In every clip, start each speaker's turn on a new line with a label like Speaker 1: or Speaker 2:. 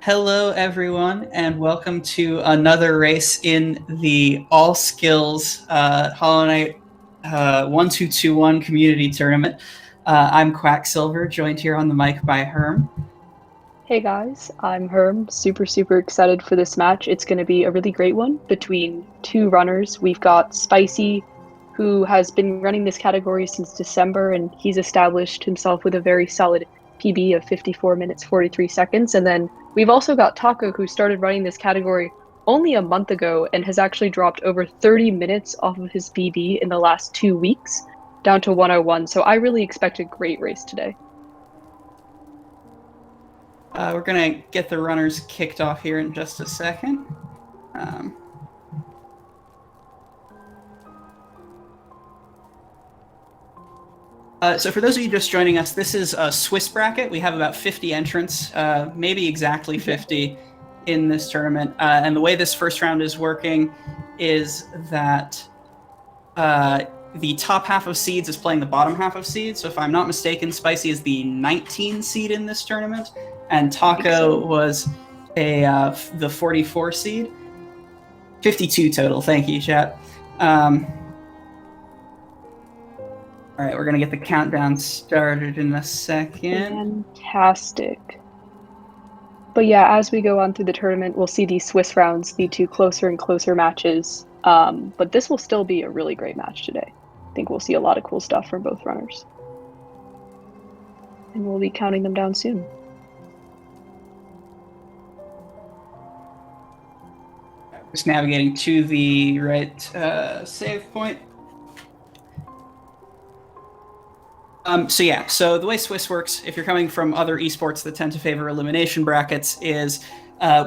Speaker 1: Hello, everyone, and welcome to another race in the All Skills Hollow Knight 1221 Community Tournament. I'm Quacksilver, joined here on the mic by Herm.
Speaker 2: Hey guys, I'm Herm. Super excited for this match. It's going to be a really great one between two runners. We've got Spicie, who has been running this category since December, and he's established himself with a very solid PB of 54 minutes 43 seconds. And then we've also got Taco, who started running this category only a month ago and has actually dropped over 30 minutes off of his PB in the last 2 weeks, down to 101. So I really expect a great race today.
Speaker 1: We're going to get the runners kicked off here in just a second. So for those of you just joining us, this is a Swiss bracket. We have about 50 entrants, maybe exactly 50 in this tournament. And the way this first round is working is that the top half of seeds is playing the bottom half of seeds. So if I'm not mistaken, Spicie is the 19 seed in this tournament, and Taco was the 44 seed. 52 total. Thank you, chat. All right, we're going to get the countdown started in a second.
Speaker 2: Fantastic. But yeah, as we go on through the tournament, we'll see these Swiss rounds lead to closer and closer matches. But this will still be a really great match today. I think we'll see a lot of cool stuff from both runners. And we'll be counting them down soon.
Speaker 1: Just navigating to the right save point. So the way Swiss works, if you're coming from other esports that tend to favor elimination brackets, is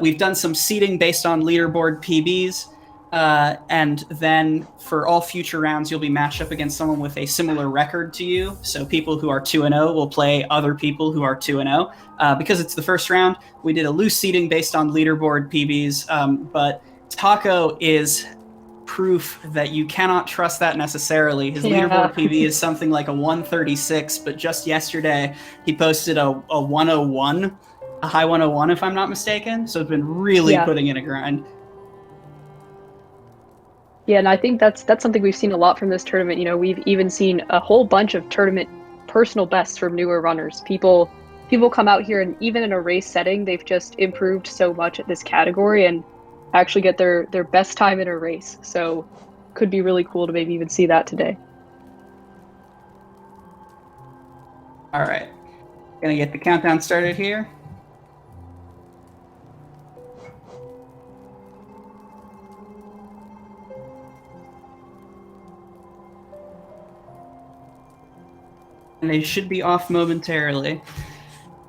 Speaker 1: we've done some seeding based on leaderboard PBs, and then for all future rounds, you'll be matched up against someone with a similar record to you. So people who are 2-0 will play other people who are 2-0. Because it's the first round, we did a loose seeding based on leaderboard PBs, but Taco is proof that you cannot trust that necessarily. His leaderboard PB is something like a 136, but just yesterday he posted a 101, a high 101 if I'm not mistaken. So it's been really putting in a grind.
Speaker 2: Yeah, and I think that's something we've seen a lot from this tournament. You know, we've even seen a whole bunch of tournament personal bests from newer runners. People come out here, and even in a race setting, they've just improved so much at this category and actually get their best time in a race. So could be really cool to maybe even see that today.
Speaker 1: All right, gonna get the countdown started here. And they should be off momentarily.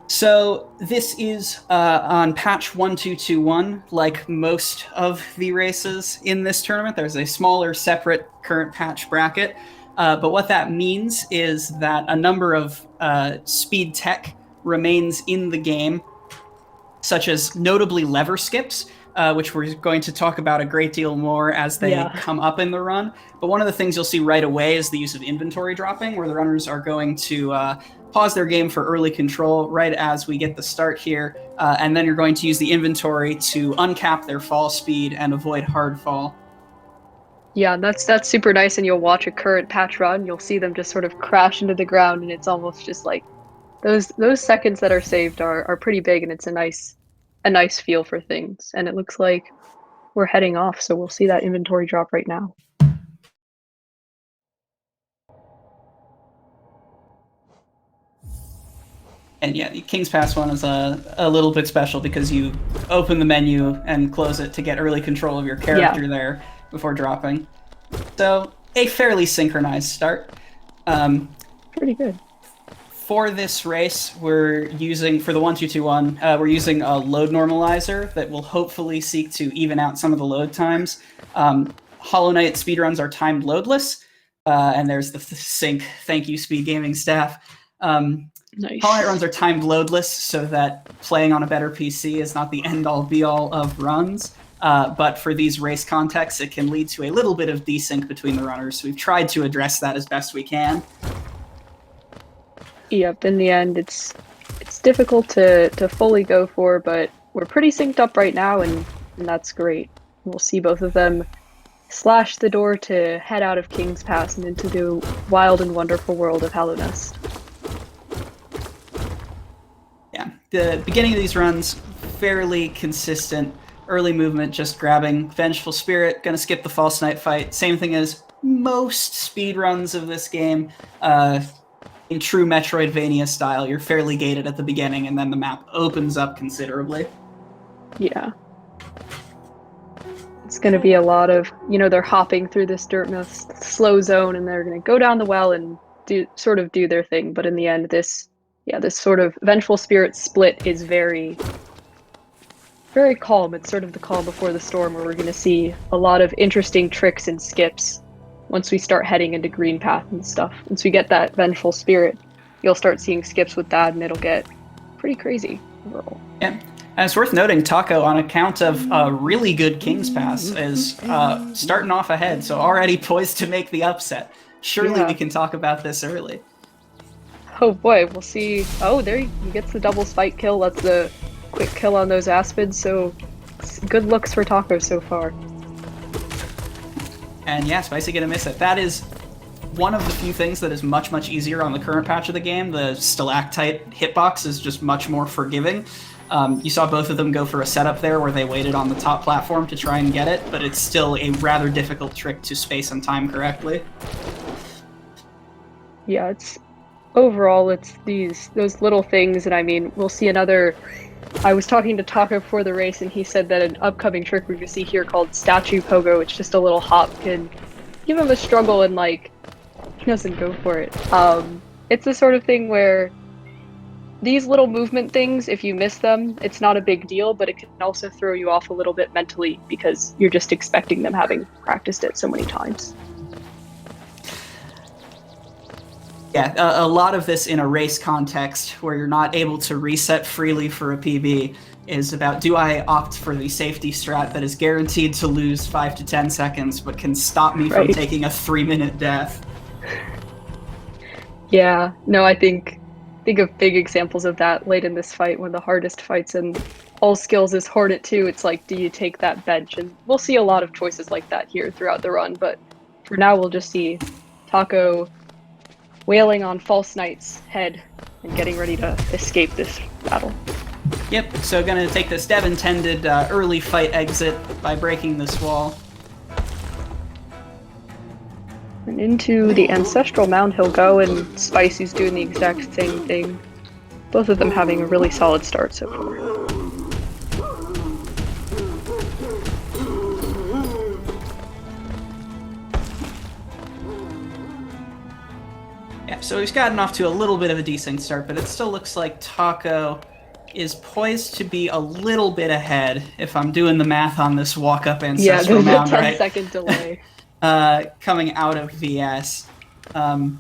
Speaker 1: So this is on patch 1221, like most of the races in this tournament. There's a smaller, separate current patch bracket. But what that means is that a number of speed tech remains in the game, such as notably lever skips, which we're going to talk about a great deal more as they come up in the run. But one of the things you'll see right away is the use of inventory dropping, where the runners are going to pause their game for early control right as we get the start here, and then you're going to use the inventory to uncap their fall speed and avoid hard fall.
Speaker 2: Yeah, that's super nice, and you'll watch a current patch run, you'll see them just sort of crash into the ground, and it's almost just like those seconds that are saved are pretty big, and it's a nice feel for things. And it looks like we're heading off, so we'll see that inventory drop right now.
Speaker 1: And yeah, the King's Pass one is a little bit special because you open the menu and close it to get early control of your character there before dropping. So a fairly synchronized start.
Speaker 2: Pretty good.
Speaker 1: For this race, we're using, for the 1221, we're using a load normalizer that will hopefully seek to even out some of the load times. Hollow Knight speedruns are timed loadless, and there's the sync. Thank you, SpeedGaming staff.
Speaker 2: Nice.
Speaker 1: Hollow Knight runs are timed loadless so that playing on a better PC is not the end-all be-all of runs. But for these race contexts, it can lead to a little bit of desync between the runners. So we've tried to address that as best we can.
Speaker 2: Yep, in the end, it's difficult to fully go for, but we're pretty synced up right now, and that's great. We'll see both of them slash the door to head out of King's Pass and into the wild and wonderful world of Hallownest.
Speaker 1: Yeah, the beginning of these runs, fairly consistent. Early movement, just grabbing Vengeful Spirit, gonna skip the False Knight fight. Same thing as most speedruns of this game. In true Metroidvania style, you're fairly gated at the beginning, and then the map opens up considerably.
Speaker 2: Yeah. It's going to be a lot of, they're hopping through this dirt slow zone, and they're going to go down the well and do their thing. But in the end, this sort of Vengeful Spirit split is very, very calm. It's sort of the calm before the storm, where we're going to see a lot of interesting tricks and skips once we start heading into Green Path and stuff. Once we get that Vengeful Spirit, you'll start seeing skips with that, and it'll get pretty crazy overall.
Speaker 1: Yeah. And it's worth noting, Taco, on account of a really good King's Pass, is starting off ahead, so already poised to make the upset. Surely we can talk about this early.
Speaker 2: Oh boy, we'll see. Oh, there he gets the double spike kill. That's the quick kill on those Aspids, so good looks for Taco so far.
Speaker 1: And yeah, Spicy gonna miss it. That is one of the few things that is much, much easier on the current patch of the game. The stalactite hitbox is just much more forgiving. You saw both of them go for a setup there where they waited on the top platform to try and get it, but it's still a rather difficult trick to space and time correctly.
Speaker 2: Yeah, it's those little things, and I mean, we'll see another. I was talking to Taco before the race, and he said that an upcoming trick we're going to see here called Statue Pogo, it's just a little hop, can give him a struggle, and he doesn't go for it. It's the sort of thing where these little movement things, if you miss them, it's not a big deal, but it can also throw you off a little bit mentally because you're just expecting them, having practiced it so many times.
Speaker 1: Yeah, a lot of this in a race context where you're not able to reset freely for a PB is about, do I opt for the safety strat that is guaranteed to lose 5 to 10 seconds but can stop me from taking a 3-minute death?
Speaker 2: Yeah, no, I think of big examples of that late in this fight, one of the hardest fights in all skills is Hornet 2. It's like, do you take that bench? And we'll see a lot of choices like that here throughout the run, but for now we'll just see Taco wailing on False Knight's head and getting ready to escape this battle.
Speaker 1: Yep, so gonna take this dev-intended early fight exit by breaking this wall.
Speaker 2: And into the Ancestral Mound he'll go, and Spicy's doing the exact same thing. Both of them having a really solid start so far.
Speaker 1: Yeah, so he's gotten off to a little bit of a decent start, but it still looks like Taco is poised to be a little bit ahead, if I'm doing the math on this walk-up Ancestral Mound right.
Speaker 2: Yeah, there's a 10-second delay.
Speaker 1: Coming out of VS.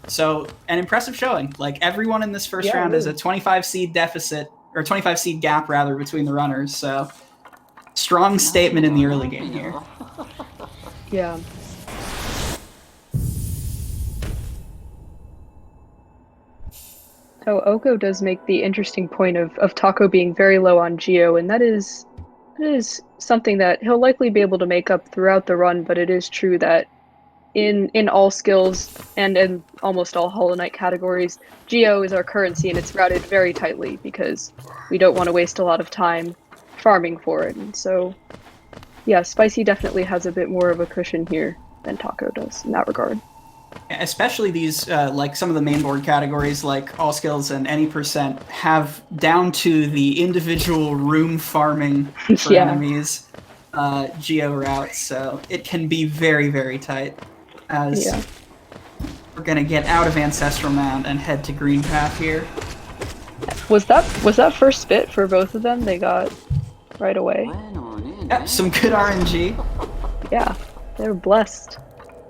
Speaker 1: So an impressive showing. Like, everyone in this first round is a 25 seed deficit, or 25 seed gap rather, between the runners. So strong statement in the early game here.
Speaker 2: Yeah. So Oko does make the interesting point of Taco being very low on Geo, and that is something that he'll likely be able to make up throughout the run, but it is true that in all skills and in almost all Hollow Knight categories, Geo is our currency, and it's routed very tightly because we don't want to waste a lot of time farming for it. And so, yeah, Spicy definitely has a bit more of a cushion here than Taco does in that regard.
Speaker 1: Especially these, like some of the main board categories, like all skills and any percent, have down to the individual room farming for enemies geo routes, so it can be very, very tight. As we're gonna get out of Ancestral Mound and head to Green Path here.
Speaker 2: Was that first spit for both of them? They got right away.
Speaker 1: Yep, some good RNG.
Speaker 2: Yeah, they're blessed.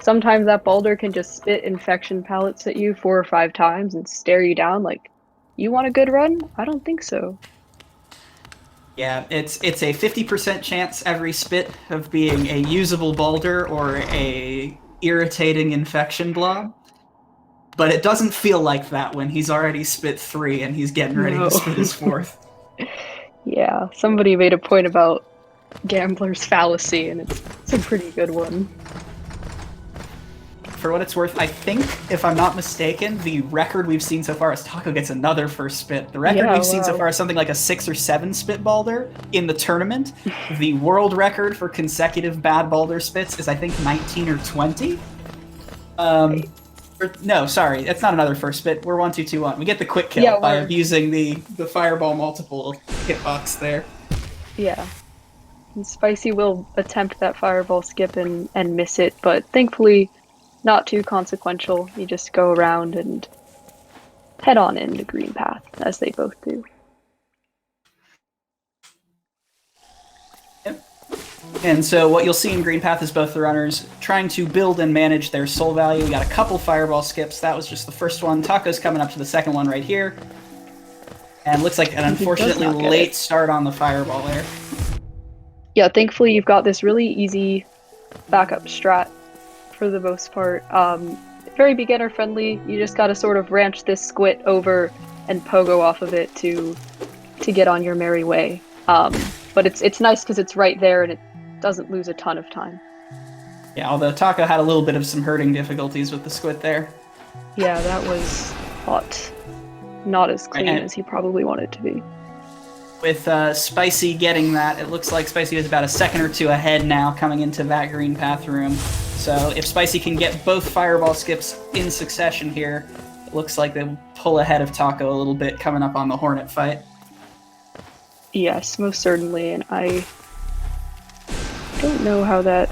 Speaker 2: Sometimes that boulder can just spit infection pellets at you 4 or 5 times and stare you down like, you want a good run? I don't think so.
Speaker 1: Yeah, it's a 50% chance every spit of being a usable boulder or a irritating infection blob. But it doesn't feel like that when he's already spit 3 and he's getting ready to spit his 4th.
Speaker 2: Yeah, somebody made a point about gambler's fallacy, and it's a pretty good one.
Speaker 1: For what it's worth, I think, if I'm not mistaken, the record we've seen so far is Taco gets another first spit. The record we've seen so far is something like a 6 or 7 spit balder in the tournament. The world record for consecutive bad balder spits is, I think, 19 or 20. No, sorry, it's not another first spit. We're 1-2-2-1. We get the quick kill by abusing the fireball multiple hitbox there.
Speaker 2: Yeah. And Spicy will attempt that fireball skip and miss it, but thankfully not too consequential. You just go around and head on into green path, as they both do.
Speaker 1: Yep. And so what you'll see in green path is both the runners trying to build and manage their soul value. We got a couple fireball skips. That was just the first one. Taco's coming up to the second one right here. And looks like an unfortunately late start on the fireball there.
Speaker 2: Yeah, thankfully you've got this really easy backup strat for the most part. Very beginner friendly. You just gotta sort of ranch this squid over and pogo off of it to get on your merry way. But it's nice because it's right there and it doesn't lose a ton of time.
Speaker 1: Yeah, although Taco had a little bit of some hurting difficulties with the squid there.
Speaker 2: Yeah, that was not as clean as he probably wanted to be.
Speaker 1: With Spicy getting that, it looks like Spicy is about a second or two ahead now coming into that green path room. So if Spicy can get both fireball skips in succession here, it looks like they'll pull ahead of Taco a little bit coming up on the Hornet fight.
Speaker 2: Yes, most certainly, and I don't know how that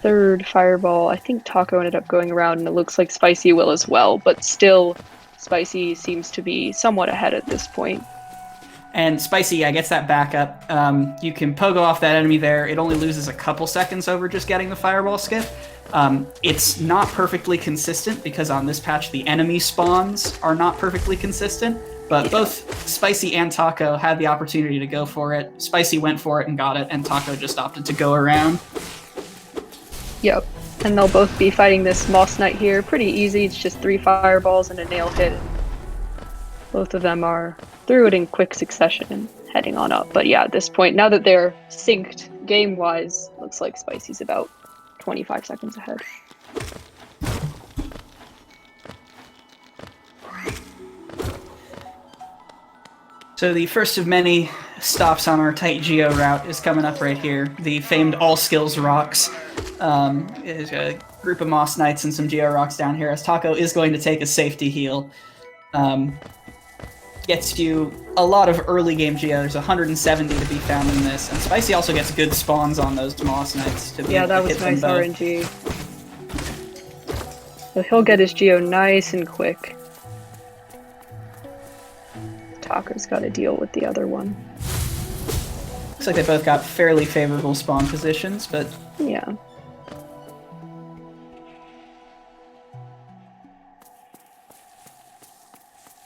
Speaker 2: third fireball, I think Taco ended up going around, and it looks like Spicy will as well, but still, Spicy seems to be somewhat ahead at this point.
Speaker 1: And Spicy, gets that backup. You can pogo off that enemy there. It only loses a couple seconds over just getting the fireball skip. It's not perfectly consistent because on this patch the enemy spawns are not perfectly consistent, but both Spicy and Taco had the opportunity to go for it. Spicy went for it and got it, and Taco just opted to go around.
Speaker 2: Yep, and they'll both be fighting this Moss Knight here. Pretty easy, it's just 3 fireballs and a nail hit. Both of them are through it in quick succession and heading on up. But yeah, at this point, now that they're synced game-wise, looks like Spicy's about 25 seconds ahead.
Speaker 1: So the first of many stops on our tight geo route is coming up right here. The famed All Skills Rocks is a group of Moss Knights and some geo rocks down here, as Taco is going to take a safety heal. Gets you a lot of early game geo. There's 170 to be found in this, and Spicy also gets good spawns on those Moss Knights to be able to hit them both.
Speaker 2: Yeah, that was nice RNG. So he'll get his geo nice and quick. Taco's got to deal with the other one.
Speaker 1: Looks like they both got fairly favorable spawn positions, but
Speaker 2: yeah.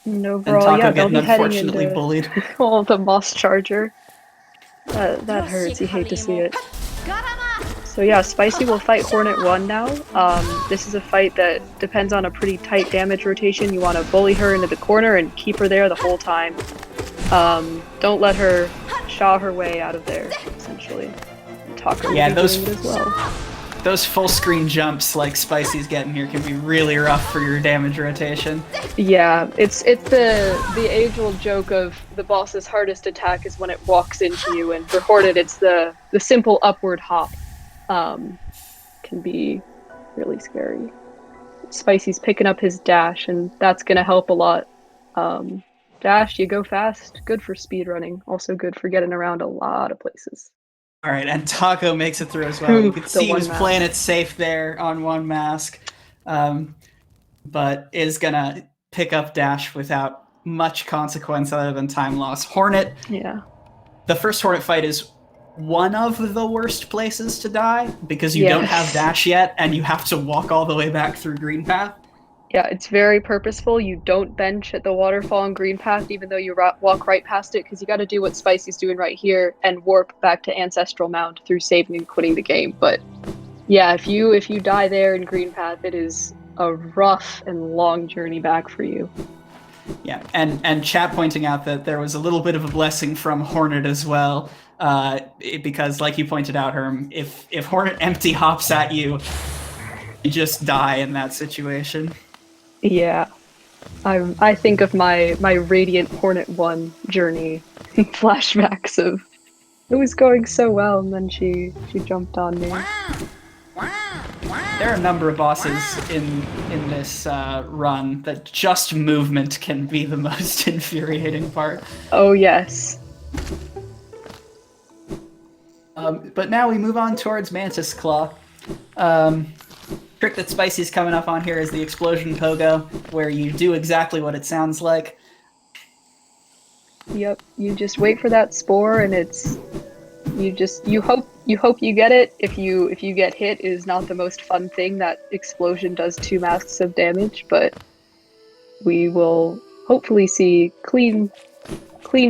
Speaker 2: And overall,
Speaker 1: and Taco
Speaker 2: they'll
Speaker 1: getting
Speaker 2: be heading
Speaker 1: unfortunately
Speaker 2: into
Speaker 1: bullied.
Speaker 2: the Moss Charger. That hurts. You hate to see it. So yeah, Spicy will fight Hornet 1 now. This is a fight that depends on a pretty tight damage rotation. You want to bully her into the corner and keep her there the whole time. Don't let her shaw her way out of there, essentially. Taco will be doing it as well.
Speaker 1: Those full screen jumps like Spicy's getting here can be really rough for your damage rotation.
Speaker 2: Yeah, it's the age-old joke of the boss's hardest attack is when it walks into you, and for Hornet it's the simple upward hop. Can be really scary. Spicy's picking up his dash, and that's gonna help a lot. Dash, you go fast, good for speedrunning, also good for getting around a lot of places.
Speaker 1: All right, and Taco makes it through as well. You can see he was playing it safe there on one mask, but is gonna pick up dash without much consequence other than time loss. Hornet, the first Hornet fight is one of the worst places to die because you don't have dash yet, and you have to walk all the way back through green path.
Speaker 2: Yeah, it's very purposeful. You don't bench at the waterfall and green path, even though you walk right past it, because you got to do what Spicy's doing right here and warp back to Ancestral Mound through saving and quitting the game. But yeah, if you die there in green path, it is a rough and long journey back for you.
Speaker 1: Yeah, and chat pointing out that there was a little bit of a blessing from Hornet as well, because like you pointed out, Herm, if Hornet empty hops at you, you just die in that situation.
Speaker 2: Yeah. I think of my Radiant Hornet 1 journey flashbacks of it was going so well and then she jumped on me.
Speaker 1: There are a number of bosses in this run that just movement can be the most infuriating part.
Speaker 2: Oh yes.
Speaker 1: But now we move on towards Mantis Claw. Trick that Spicie's coming up on here is the Explosion Pogo, where you do exactly what it sounds like.
Speaker 2: Yep, you just wait for that spore and it's you hope you get it. If you get hit, it is not the most fun thing. That explosion does 2 masks of damage, but we will hopefully see clean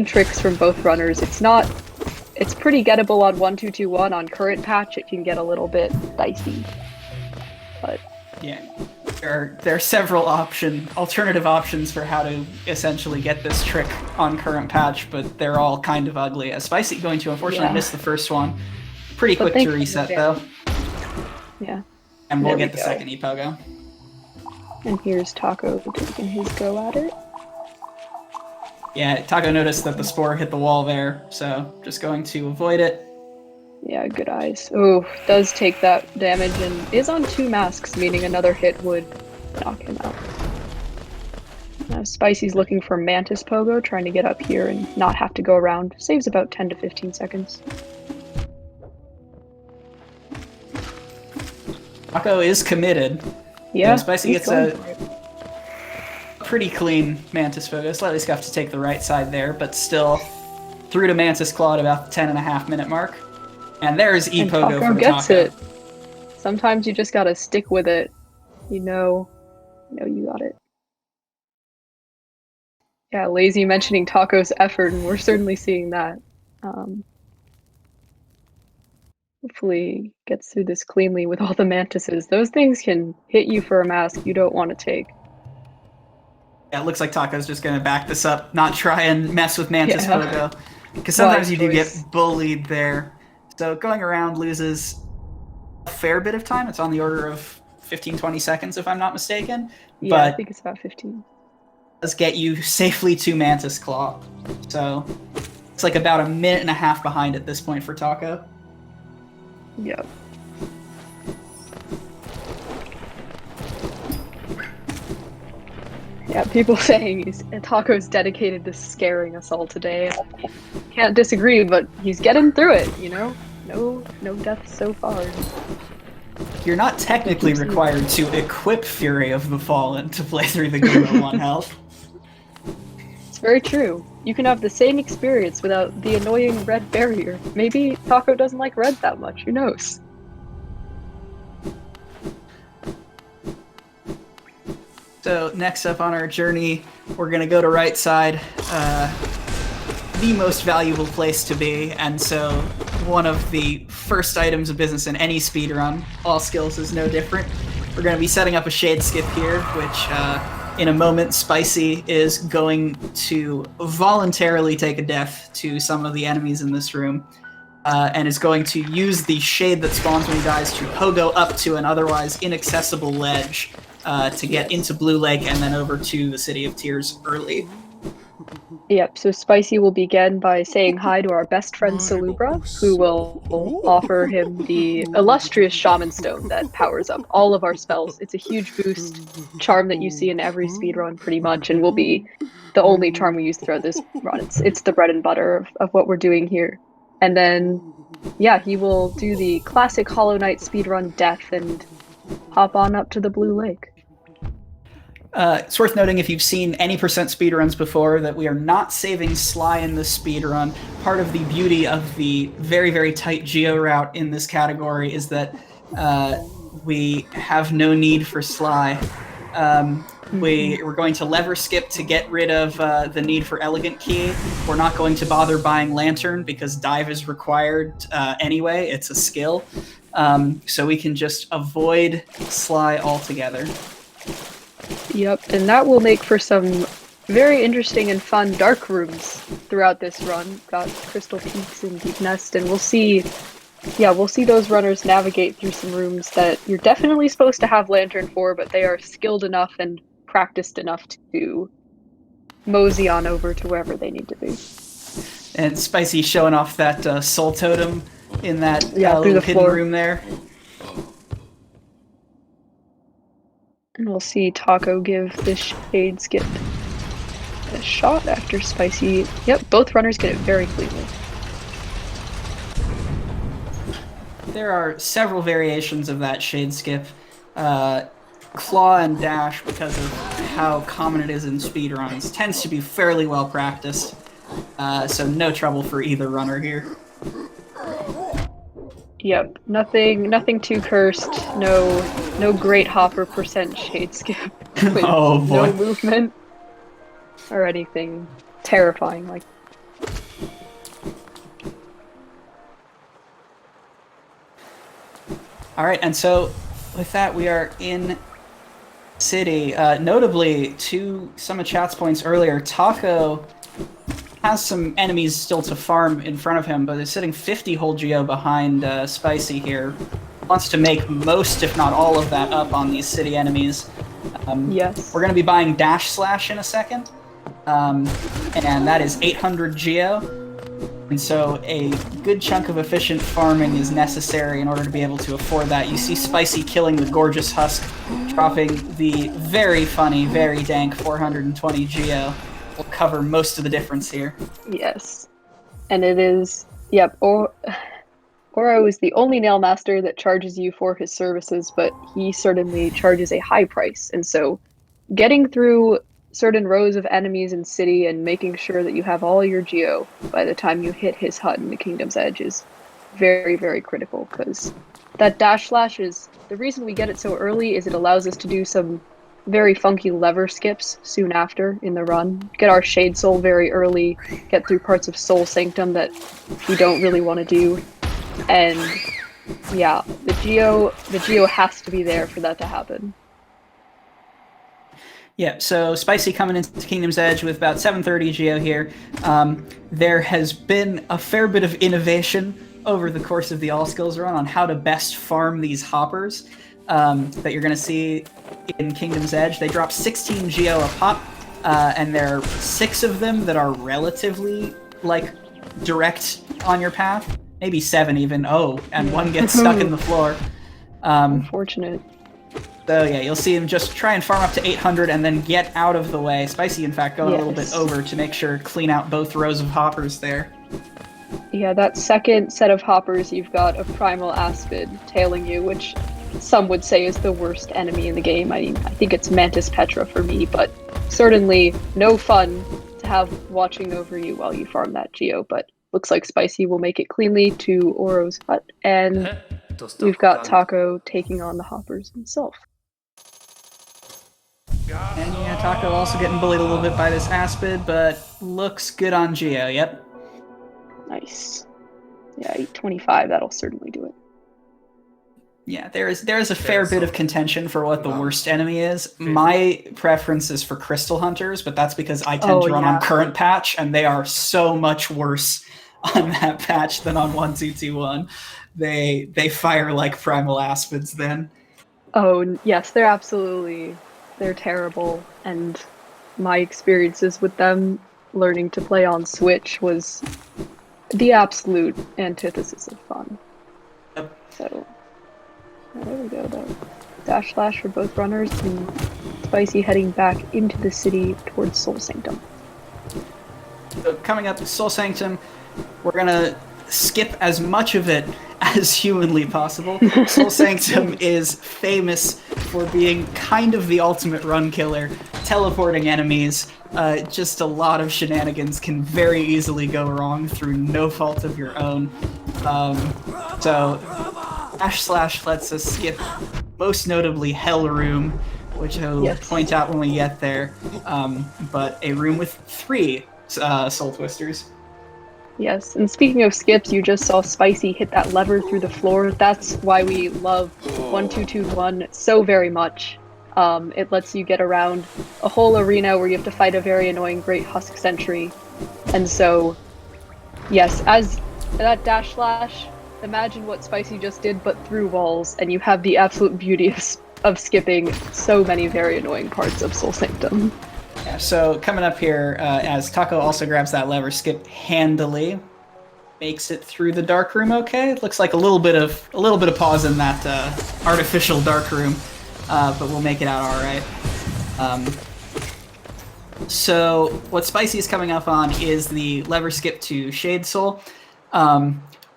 Speaker 2: tricks from both runners. It's pretty gettable on 1.2.2.1. On current patch it can get a little bit dicey. But
Speaker 1: yeah, there are several alternative options for how to essentially get this trick on current patch, but they're all kind of ugly. Spicie going to unfortunately miss the first one. Pretty quick to reset though.
Speaker 2: Yeah.
Speaker 1: And we'll get the second E-Pogo.
Speaker 2: And here's Taco taking his go at it.
Speaker 1: Yeah, Taco noticed that the spore hit the wall there, so just going to avoid it.
Speaker 2: Yeah, good eyes. Oh, does take that damage and is on 2 masks, meaning another hit would knock him out. Spicie's looking for Mantis Pogo, trying to get up here and not have to go around. Saves about 10 to 15 seconds.
Speaker 1: Taco is committed.
Speaker 2: Yeah,
Speaker 1: Spicie gets a pretty clean Mantis Pogo. Slightly scuffed to take the right side there, but still through to Mantis Claw at about the 10.5 minute mark. And there's E-Pogo from
Speaker 2: gets
Speaker 1: Taco.
Speaker 2: it. Sometimes you just gotta stick with it. You know you got it. Yeah, Lazy mentioning Taco's effort, and we're certainly seeing that. Hopefully gets through this cleanly with all the mantises. Those things can hit you for a mask you don't want to take.
Speaker 1: Yeah, it looks like Taco's just going to back this up, not try and mess with Mantis Pogo. Because sometimes you do get bullied there. So going around loses a fair bit of time. It's on the order of 15-20 seconds, if I'm not mistaken.
Speaker 2: Yeah,
Speaker 1: but
Speaker 2: I think it's about 15.
Speaker 1: Does get you safely to Mantis Claw. So it's like about 1.5 minutes behind at this point for Taco.
Speaker 2: Yep. Yeah, people saying Taco's dedicated to scaring us all today. Can't disagree, but he's getting through it, you know? No deaths so far.
Speaker 1: You're not technically required to equip Fury of the Fallen to play through the game at 1 health.
Speaker 2: It's very true. You can have the same experience without the annoying red barrier. Maybe Taco doesn't like red that much, who knows?
Speaker 1: So next up on our journey, we're going to go to right side, the most valuable place to be, and so one of the first items of business in any speedrun. All skills is no different. We're going to be setting up a shade skip here, which in a moment Spicie is going to voluntarily take a death to some of the enemies in this room, and is going to use the shade that spawns when he dies to pogo up to an otherwise inaccessible ledge to get into Blue Lake and then over to the City of Tears early.
Speaker 2: Yep, so Spicie will begin by saying hi to our best friend Salubra, who will offer him the illustrious Shaman Stone that powers up all of our spells. It's a huge boost charm that you see in every speedrun pretty much, and will be the only charm we use throughout this run. It's the bread and butter of what we're doing here. And then, yeah, he will do the classic Hollow Knight speedrun death and hop on up to the Blue Lake.
Speaker 1: It's worth noting, if you've seen any percent speedruns before, that we are not saving Sly in this speedrun. Part of the beauty of the very, very tight geo route in this category is that we have no need for Sly. We're going to lever skip to get rid of the need for Elegant Key. We're not going to bother buying Lantern because dive is required anyway. It's a skill. So we can just avoid Sly altogether.
Speaker 2: Yep, and that will make for some very interesting and fun dark rooms throughout this run. Got Crystal Peaks and Deep Nest, and we'll see those runners navigate through some rooms that you're definitely supposed to have Lantern for, but they are skilled enough and practiced enough to mosey on over to wherever they need to be.
Speaker 1: And Spicy showing off that soul totem in that
Speaker 2: through
Speaker 1: little
Speaker 2: the
Speaker 1: hidden
Speaker 2: floor.
Speaker 1: room there.
Speaker 2: And we'll see Taco give this shade skip a shot after Spicy. Yep, both runners get it very cleanly.
Speaker 1: There are several variations of that shade skip. Claw and dash, because of how common it is in speedruns, tends to be fairly well practiced. So no trouble for either runner here.
Speaker 2: Yep, nothing too cursed. No great hopper % shade skip with
Speaker 1: Oh boy.
Speaker 2: no movement or anything terrifying like.
Speaker 1: All right, and so with that, we are in city. Notably, to some of chat's points earlier, Taco has some enemies still to farm in front of him, but is sitting 50 whole geo behind Spicy here. Wants to make most, if not all, of that up on these city enemies.
Speaker 2: Yes.
Speaker 1: We're going to be buying Dash Slash in a second, and that is 800 geo. And so a good chunk of efficient farming is necessary in order to be able to afford that. You see Spicy killing the Gorgeous Husk, dropping the very funny, very dank 420 geo. Will cover most of the difference here.
Speaker 2: Yes. And it is, yep, Oro is the only nail master that charges you for his services, but he certainly charges a high price. And so getting through certain rows of enemies in city and making sure that you have all your geo by the time you hit his hut in the Kingdom's Edge is very, very critical, because that dash slash is, the reason we get it so early is it allows us to do some very funky lever skips soon after in the run. Get our Shade Soul very early, get through parts of Soul Sanctum that we don't really want to do. And yeah, the geo has to be there for that to happen.
Speaker 1: Yeah, so Spicy coming into Kingdom's Edge with about 730 geo here. There has been a fair bit of innovation over the course of the All Skills run on how to best farm these hoppers that you're going to see in Kingdom's Edge. They drop 16 geo a pop, and there are 6 of them that are relatively, like, direct on your path. Maybe 7 even. Oh, and 1 gets stuck in the floor.
Speaker 2: Unfortunate.
Speaker 1: So yeah, you'll see him just try and farm up to 800 and then get out of the way. Spicy, in fact, going a little bit over to make sure clean out both rows of hoppers there.
Speaker 2: Yeah, that second set of hoppers, you've got a Primal Aspid tailing you, which some would say is the worst enemy in the game. I mean, I think it's Mantis Petra for me, but certainly no fun to have watching over you while you farm that geo, but looks like Spicy will make it cleanly to Oro's hut, and we've got Taco taking on the hoppers himself.
Speaker 1: And yeah, Taco also getting bullied a little bit by this Aspid, but looks good on Geo, yep.
Speaker 2: Nice. Yeah, 825, that'll certainly do it.
Speaker 1: Yeah, there is a fair bit of contention for what the worst enemy is. My preference is for Crystal Hunters, but that's because I tend to run on current patch, and they are so much worse on that patch than on 1221. They fire like Primal Aspids then.
Speaker 2: Oh, yes, they're terrible, and my experiences with them learning to play on Switch was the absolute antithesis of fun.
Speaker 1: Yep.
Speaker 2: So, there we go, though. Dash slash for both runners, and Spicy heading back into the city towards Soul Sanctum.
Speaker 1: So coming up to Soul Sanctum, we're gonna skip as much of it as humanly possible. Soul Sanctum is famous for being kind of the ultimate run killer, teleporting enemies. Just a lot of shenanigans can very easily go wrong through no fault of your own. So Dash Slash lets us skip most notably Hell Room, which I'll point out when we get there, but a room with 3 Soul Twisters.
Speaker 2: Yes, and speaking of skips, you just saw Spicy hit that lever through the floor. That's why we love 1221 so very much. It lets you get around a whole arena where you have to fight a very annoying Great Husk Sentry. And so, yes, as that dash slash, imagine what Spicy just did, but through walls, and you have the absolute beauty of skipping so many very annoying parts of Soul Sanctum.
Speaker 1: Yeah, so coming up here, as Taco also grabs that lever skip handily, makes it through the dark room. Okay, it looks like a little bit of pause in that artificial dark room, but we'll make it out all right. So what Spicy is coming up on is the lever skip to Shade Soul.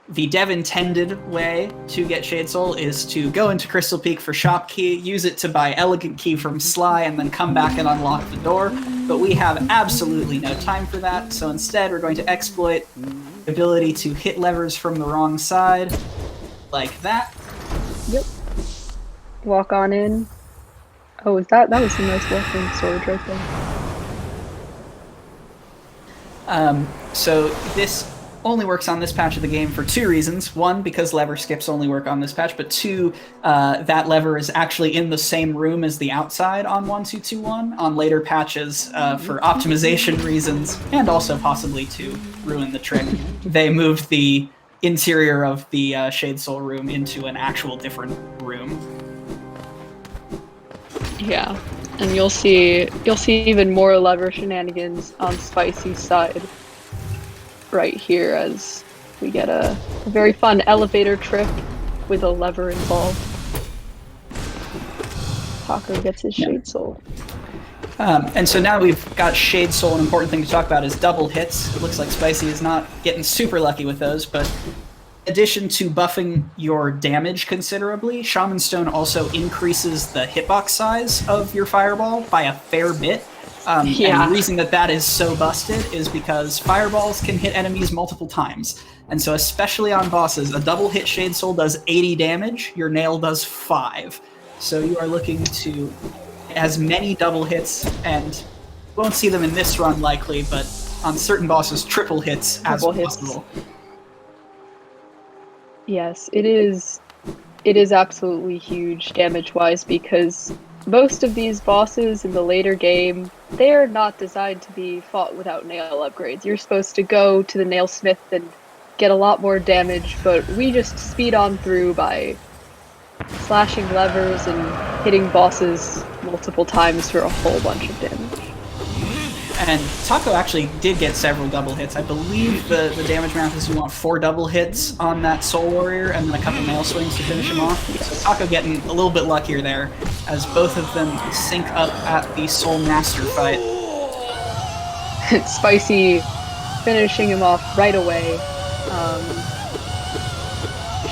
Speaker 1: The dev intended way to get Shade Soul is to go into Crystal Peak for shop key, use it to buy Elegant Key from Sly, and then come back and unlock the door. But we have absolutely no time for that, so instead we're going to exploit the ability to hit levers from the wrong side, like that.
Speaker 2: Yep. Walk on in. Oh, that was some nice walking storage right there.
Speaker 1: So this only works on this patch of the game for two reasons. One, because lever skips only work on this patch, but two, that lever is actually in the same room as the outside on 1.2.2.1. On later patches, for optimization reasons, and also possibly to ruin the trick, they moved the interior of the Shade Soul room into an actual different room.
Speaker 2: Yeah, and you'll see even more lever shenanigans on Spicy's side right here as we get a very fun elevator trip with a lever involved. Taco gets his Shade Soul.
Speaker 1: And so now we've got Shade Soul, an important thing to talk about is double hits. It looks like Spicy is not getting super lucky with those, but in addition to buffing your damage considerably, Shaman Stone also increases the hitbox size of your fireball by a fair bit. And the reason that is so busted is because fireballs can hit enemies multiple times. And so especially on bosses, a double hit Shade Soul does 80 damage, your nail does 5. So you are looking to as many double hits, and you won't see them in this run likely, but on certain bosses, triple hits as possible.
Speaker 2: Yes, it is absolutely huge damage-wise because most of these bosses in the later game, they're not designed to be fought without nail upgrades. You're supposed to go to the nailsmith and get a lot more damage, but we just speed on through by slashing levers and hitting bosses multiple times for a whole bunch of damage.
Speaker 1: And Taco actually did get several double hits. I believe the damage math is you want 4 double hits on that Soul Warrior and then a couple nail swings to finish him off. So Taco getting a little bit luckier there, as both of them sync up at the Soul Master fight.
Speaker 2: Spicy finishing him off right away.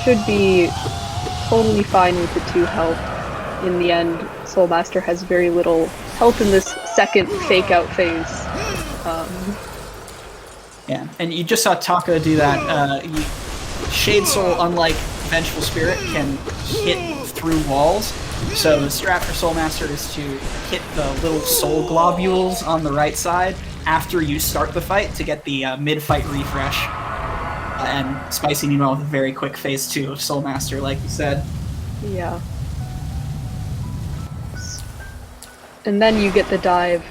Speaker 2: Should be totally fine with the 2 health. In the end, Soul Master has very little health in this second fake out phase.
Speaker 1: Yeah, and you just saw Taco do that. Shade Soul, unlike Vengeful Spirit, can hit through walls. So the strat for Soul Master is to hit the little soul globules on the right side after you start the fight to get the mid-fight refresh. And Spicy meanwhile with a very quick phase 2 of Soul Master, like you said.
Speaker 2: Yeah. And then you get the dive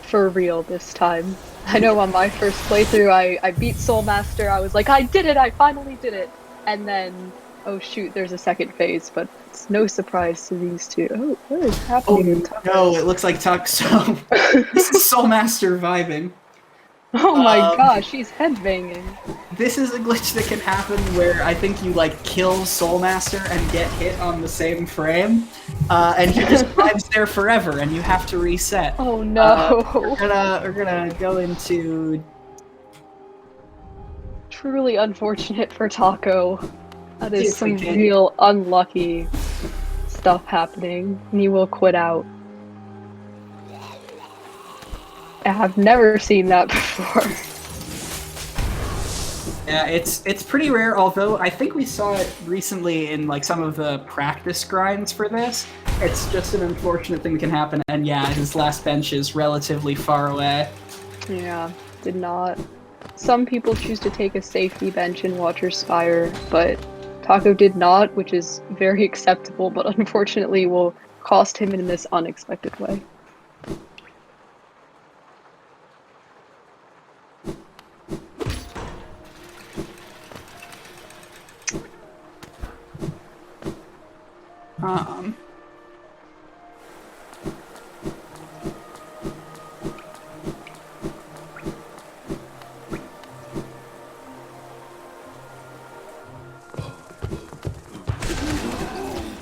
Speaker 2: for real this time. I know on my first playthrough I beat Soul Master, I was like, I did it, I finally did it! And then, oh shoot, there's a second phase, but it's no surprise to these two. Oh, what is happening?
Speaker 1: Oh no, it looks like Taco. This is Soul Master vibing.
Speaker 2: Oh my gosh, he's headbanging.
Speaker 1: This is a glitch that can happen where I think you like kill Soul Master and get hit on the same frame, and he just vibes there forever, and you have to reset.
Speaker 2: Oh no!
Speaker 1: We're gonna go into
Speaker 2: truly unfortunate for Taco. That is some real unlucky stuff happening, and he will quit out. I've never seen that before.
Speaker 1: Yeah, it's pretty rare, although I think we saw it recently in like some of the practice grinds for this. It's just an unfortunate thing that can happen, and yeah, his last bench is relatively far away.
Speaker 2: Yeah, did not. Some people choose to take a safety bench in Watcher's Spire, but Taco did not, which is very acceptable, but unfortunately will cost him in this unexpected way.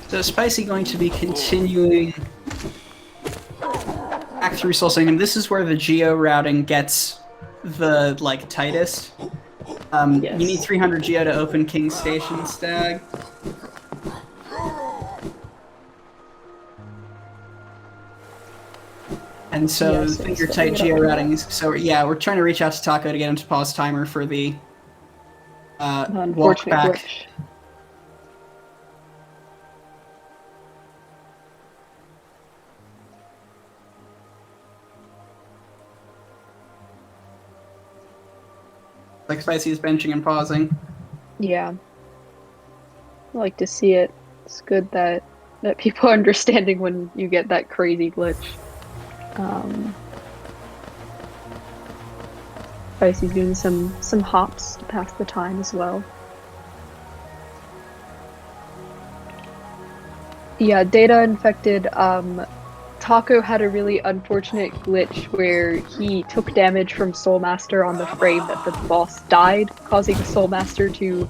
Speaker 1: So Spicy going to be continuing back through Soul Sanctum. This is where the geo routing gets the tightest.
Speaker 2: Yes.
Speaker 1: You need 300 geo to open King Station Stag. And so
Speaker 2: Yes,
Speaker 1: your tight geo routing is yeah, we're trying to reach out to Taco to get him to pause timer for the walk back.
Speaker 2: Glitch.
Speaker 1: Like Spicy is benching and pausing.
Speaker 2: Yeah. I like to see it. It's good that people are understanding when you get that crazy glitch. Spicy's doing some hops to pass the time as well. Yeah, data infected. Taco had a really unfortunate glitch where he took damage from Soulmaster on the frame that the boss died, causing Soulmaster to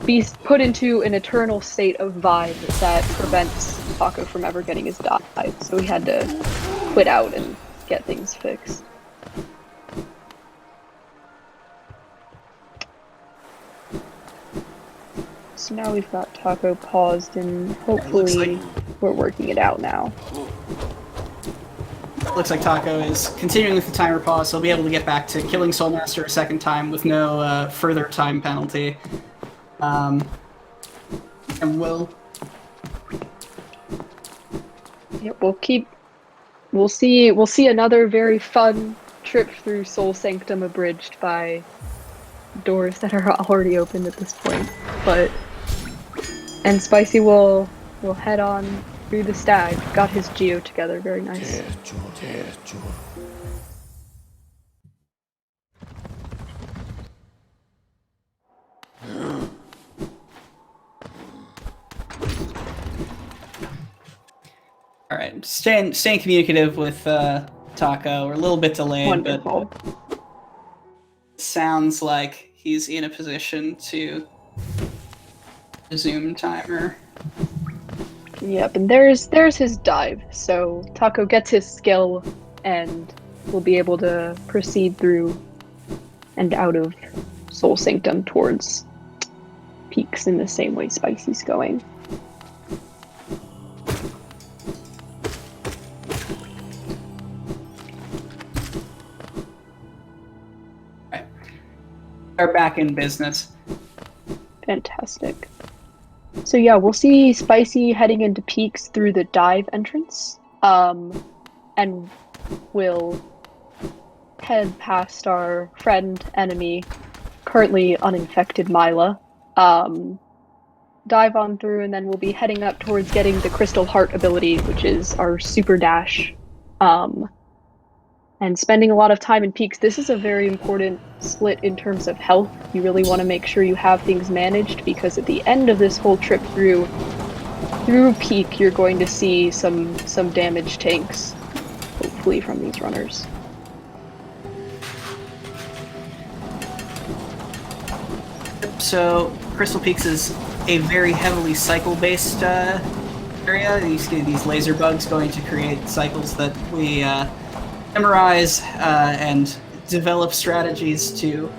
Speaker 2: be put into an eternal state of vibe that prevents Taco from ever getting his dive. So he had to quit out and get things fixed. So now we've got Taco paused, and hopefully we're working it out now.
Speaker 1: Looks like Taco is continuing with the timer pause, so he'll be able to get back to killing Soulmaster a second time with no further time penalty. And we'll...
Speaker 2: Yep, we'll see another very fun trip through Soul Sanctum abridged by doors that are already open at this point. And Spicy will head on through the stag. Got his geo together, very nice.
Speaker 1: All right, staying communicative with Taco. We're a little bit delayed,
Speaker 2: Wonderful.
Speaker 1: but sounds like he's in a position to resume timer.
Speaker 2: Yep, and there's his dive. So Taco gets his skill and will be able to proceed through and out of Soul Sanctum towards peaks in the same way Spicy's going.
Speaker 1: Right. Are back in business.
Speaker 2: Fantastic. So yeah, we'll see Spicy heading into peaks through the dive entrance, and we'll head past our friend enemy, currently uninfected Mila, dive on through, and then we'll be heading up towards getting the Crystal Heart ability, which is our super dash, and spending a lot of time in peaks. This is a very important split in terms of health. You really want to make sure you have things managed, because at the end of this whole trip through peak, you're going to see some damage tanks, hopefully, from these runners.
Speaker 1: So Crystal Peaks is a very heavily cycle-based area. You see these laser bugs going to create cycles that we memorize and develop strategies to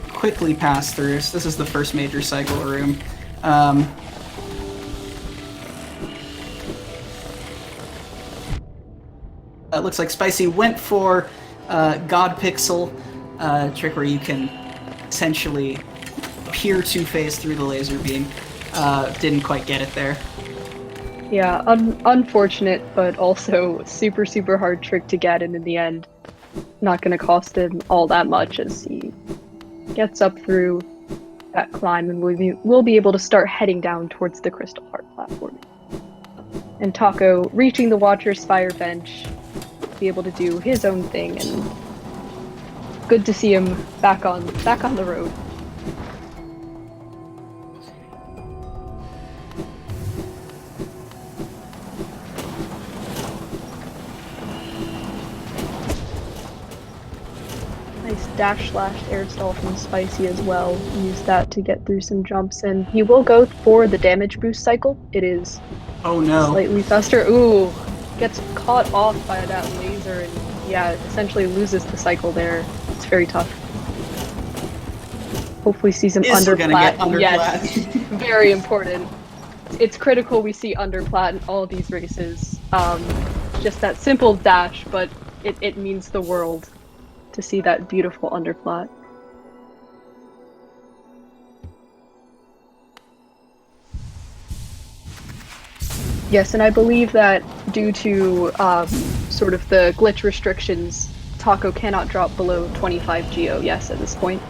Speaker 1: quickly pass through. So this is the first major cycle room. It looks like Spicy went for God Pixel, trick where you can essentially appear two-phase through the laser beam. Didn't quite get it there.
Speaker 2: Yeah, unfortunate, but also super, super hard trick to get, and in the end, not going to cost him all that much as he gets up through that climb, and we'll be able to start heading down towards the Crystal Heart platform. And Taco reaching the Watcher Spire bench, be able to do his own thing, and good to see him back on the road. Nice dash/air stall from Spicie as well. Use that to get through some jumps, and he will go for the damage boost cycle. It is slightly faster. Ooh, gets caught off by that laser, and yeah, essentially loses the cycle there. It's very tough. Hopefully sees him underplat. Yes, very important. It's critical we see underplat in all these races. Just that simple dash, but it means the world to see that beautiful underplat. Yes, and I believe that due to sort of the glitch restrictions, Taco cannot drop below 25 Geo, yes, at this point.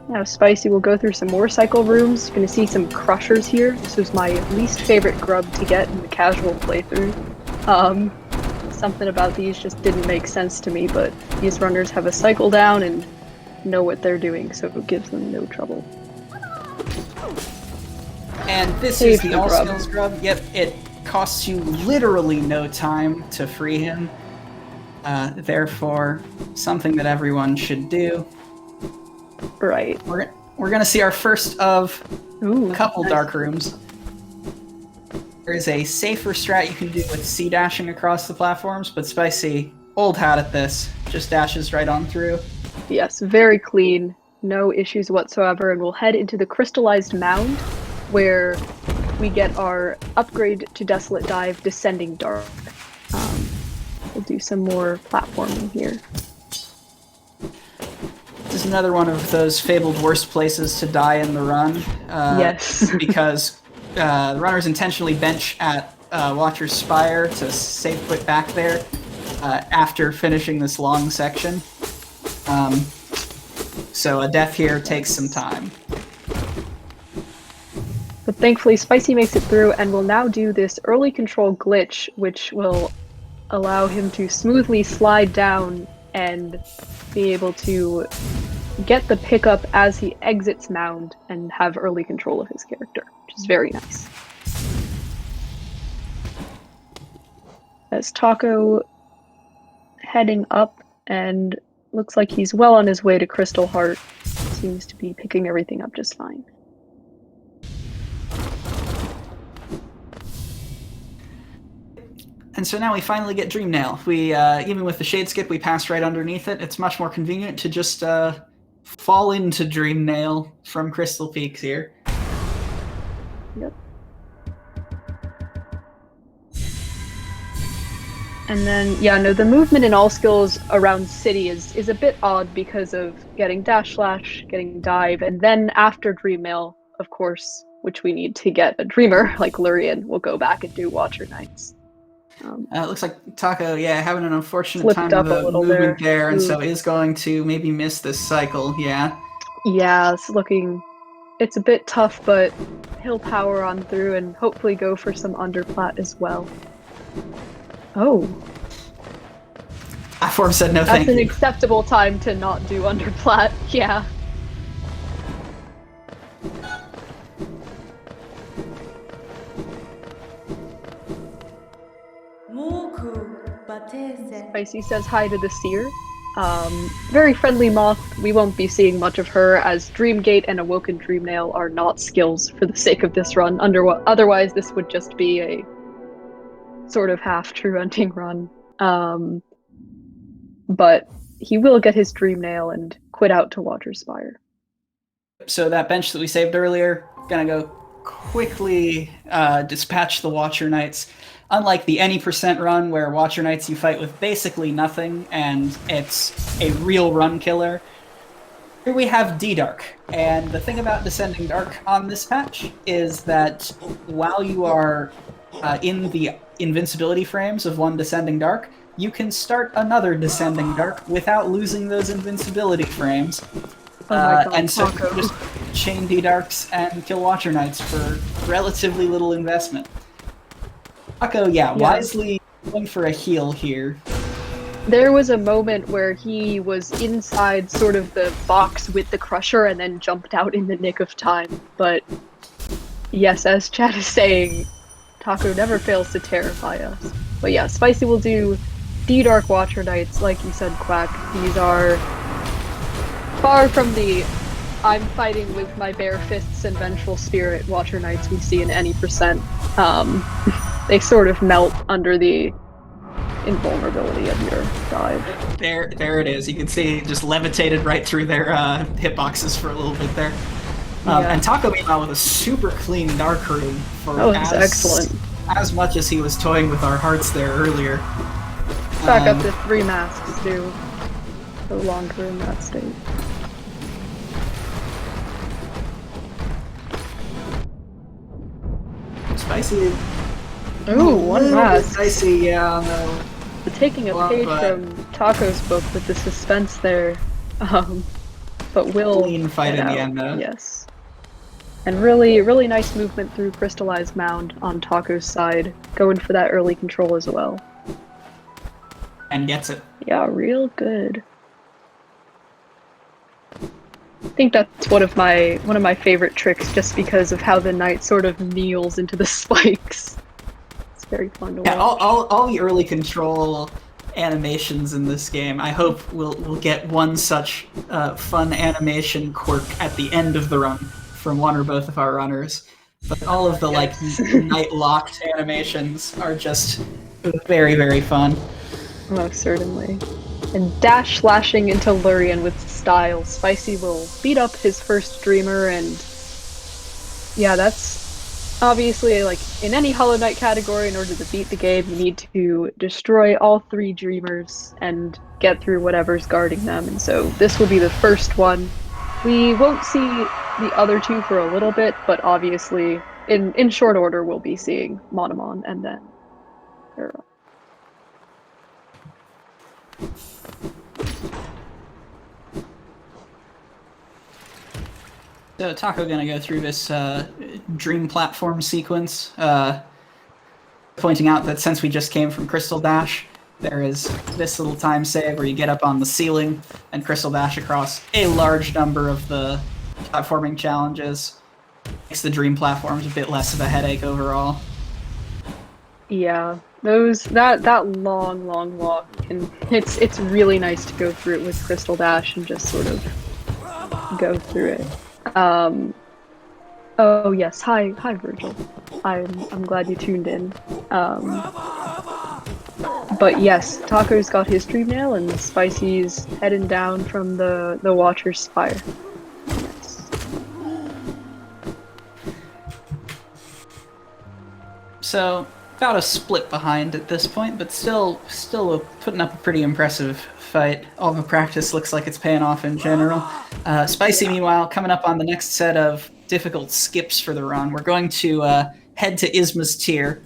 Speaker 2: Now Spicie will go through some more cycle rooms. Gonna see some crushers here. This was my least favorite grub to get in the casual playthrough. Something about these just didn't make sense to me, but these runners have a cycle down and know what they're doing, so it gives them no trouble.
Speaker 1: And this is the all skills grub. Yep, it costs you literally no time to free him. Therefore, something that everyone should do.
Speaker 2: Right.
Speaker 1: We're gonna see our first of a couple dark rooms. There is a safer strat you can do with C dashing across the platforms, but Spicie, old hat at this, just dashes right on through.
Speaker 2: Yes, very clean, no issues whatsoever, and we'll head into the crystallized mound, where we get our upgrade to Desolate Dive, Descending Dark. We'll do some more platforming here.
Speaker 1: This is another one of those fabled worst places to die in the run.
Speaker 2: Yes.
Speaker 1: Because the runners intentionally bench at Watcher's Spire to save quit back there after finishing this long section. So a death here takes some time.
Speaker 2: But thankfully Spicie makes it through and will now do this early control glitch, which will allow him to smoothly slide down and be able to get the pickup as he exits mound and have early control of his character, which is very nice. As Taco heading up, and looks like he's well on his way to Crystal Heart. Seems to be picking everything up just fine.
Speaker 1: And so now we finally get Dreamnail. We, even with the shade skip, we passed right underneath it. It's much more convenient to just fall into Dreamnail from Crystal Peaks here.
Speaker 2: Yep. And then, yeah, no, the movement in all skills around City is a bit odd because of getting dash slash, getting dive, and then after Dreamnail, of course, which we need to get a Dreamer like Lurian, we'll go back and do Watcher Nights.
Speaker 1: It looks like Taco, yeah, having an unfortunate time with the movement there, and so is going to maybe miss this cycle, yeah.
Speaker 2: Yeah, it's a bit tough, but he'll power on through and hopefully go for some underplat as well. Oh.
Speaker 1: I4 said no thank you.
Speaker 2: That's an acceptable time to not do underplat, yeah. Spicie says hi to the Seer. Very friendly moth. We won't be seeing much of her, as Dreamgate and Awoken Dreamnail are not skills for the sake of this run. Otherwise, this would just be a sort of half true hunting run. But he will get his Dreamnail and quit out to Watcher's Spire.
Speaker 1: So that bench that we saved earlier, gonna go quickly dispatch the Watcher Knights. Unlike the any percent run where Watcher Knights you fight with basically nothing and it's a real run killer, here we have D-Dark. And the thing about Descending Dark on this patch is that while you are in the invincibility frames of one Descending Dark, you can start another Descending Dark without losing those invincibility frames.
Speaker 2: Oh my god,
Speaker 1: and so
Speaker 2: Taco.
Speaker 1: just chain D-Darks and kill Watcher Knights for relatively little investment. Taco, wisely going for a heal here.
Speaker 2: There was a moment where he was inside sort of the box with the Crusher and then jumped out in the nick of time. But yes, as Chad is saying, Taco never fails to terrify us. But yeah, Spicy will do D-Dark Watcher Knights, like you said, Quack. These are far from the I'm fighting with my bare fists and vengeful spirit Watcher Knights we see in any percent. They sort of melt under the invulnerability of your dive.
Speaker 1: There it is. You can see it just levitated right through their hitboxes for a little bit there. And Taco meanwhile with a super clean dark room for
Speaker 2: excellent.
Speaker 1: As much as he was toying with our hearts there earlier.
Speaker 2: Back up to 3 masks too. No longer in that state.
Speaker 1: Spicy.
Speaker 2: Ooh, 1 mask.
Speaker 1: Spicy, yeah. No.
Speaker 2: Taking a page from Taco's book with the suspense there, but will
Speaker 1: clean fight in the end, though.
Speaker 2: Yes, and really nice movement through Crystallized Mound on Taco's side, going for that early control as well.
Speaker 1: And gets it.
Speaker 2: Yeah, real good. I think that's one of my favorite tricks, just because of how the knight sort of kneels into the spikes. Very fun to watch.
Speaker 1: Yeah, all the early control animations in this game, I hope we'll get one such fun animation quirk at the end of the run from one or both of our runners. But all of the night locked animations are just very, very fun.
Speaker 2: Most certainly. And dash slashing into Lurian with style. Spicy will beat up his first Dreamer, and yeah, that's obviously, like, in any Hollow Knight category, in order to beat the game, you need to destroy all 3 Dreamers and get through whatever's guarding them, and so this will be the first one. We won't see the other 2 for a little bit, but obviously, in short order, we'll be seeing Monomon and then Arrow.
Speaker 1: So Taco gonna go through this dream platform sequence, pointing out that since we just came from Crystal Dash, there is this little time save where you get up on the ceiling and Crystal Dash across a large number of the platforming challenges. Makes the dream platforms a bit less of a headache overall.
Speaker 2: Yeah, that long walk, and it's really nice to go through it with Crystal Dash and just sort of go through it. Oh yes, hi Virgil. I'm glad you tuned in. But yes, Taco's got his Dream Nail and Spicy's heading down from the Watcher's Spire. Yes.
Speaker 1: So about a split behind at this point, but still putting up a pretty impressive fight. All the practice looks like it's paying off in general. Spicy, meanwhile, coming up on the next set of difficult skips for the run. We're going to head to Isma's tier.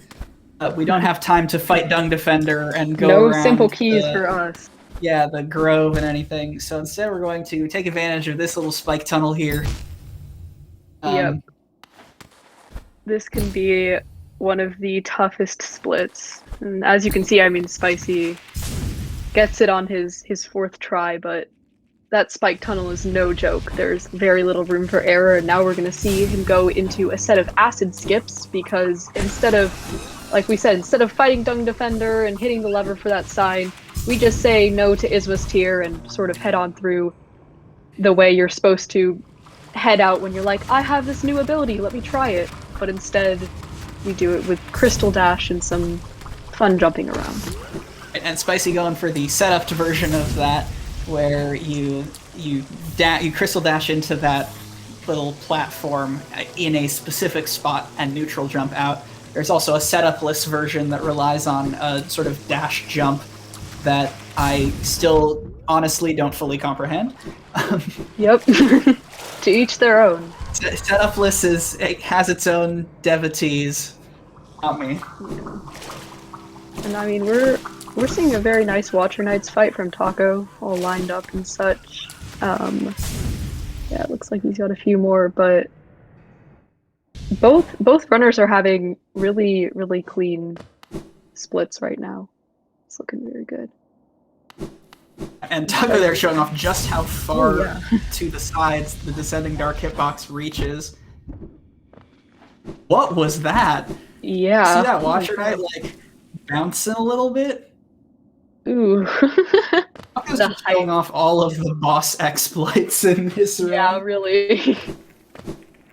Speaker 1: We don't have time to fight Dung Defender and go around
Speaker 2: simple keys for us.
Speaker 1: Yeah, the Grove and anything. So instead we're going to take advantage of this little spike tunnel here.
Speaker 2: Yep. This can be one of the toughest splits. And as you can see, I mean, Spicy gets it on his 4th try, but that spike tunnel is no joke. There's very little room for error, and now we're going to see him go into a set of acid skips, because instead of, like we said, instead of fighting Dung Defender and hitting the lever for that sign, we just say no to Isma's tier and sort of head on through the way you're supposed to head out when you're like, I have this new ability, let me try it. But instead, we do it with Crystal Dash and some fun jumping around.
Speaker 1: And Spicy going for the setup version of that, where you Crystal Dash into that little platform in a specific spot and neutral jump out. There's also a setup-less version that relies on a sort of dash jump that I still honestly don't fully comprehend.
Speaker 2: Yep. To each their own.
Speaker 1: Setup-less has its own devotees. Not me.
Speaker 2: And I mean, we're we're seeing a very nice Watcher Knights fight from Taco, all lined up and such. Yeah, it looks like he's got a few more, but both runners are having really clean splits right now. It's looking very good.
Speaker 1: And Taco there showing off just how far to the sides the descending dark hitbox reaches. What was that?
Speaker 2: Yeah.
Speaker 1: See that Watcher Knight like bouncing a little bit?
Speaker 2: Ooh.
Speaker 1: Taco's just showing off all of the boss exploits in this run.
Speaker 2: Yeah, really.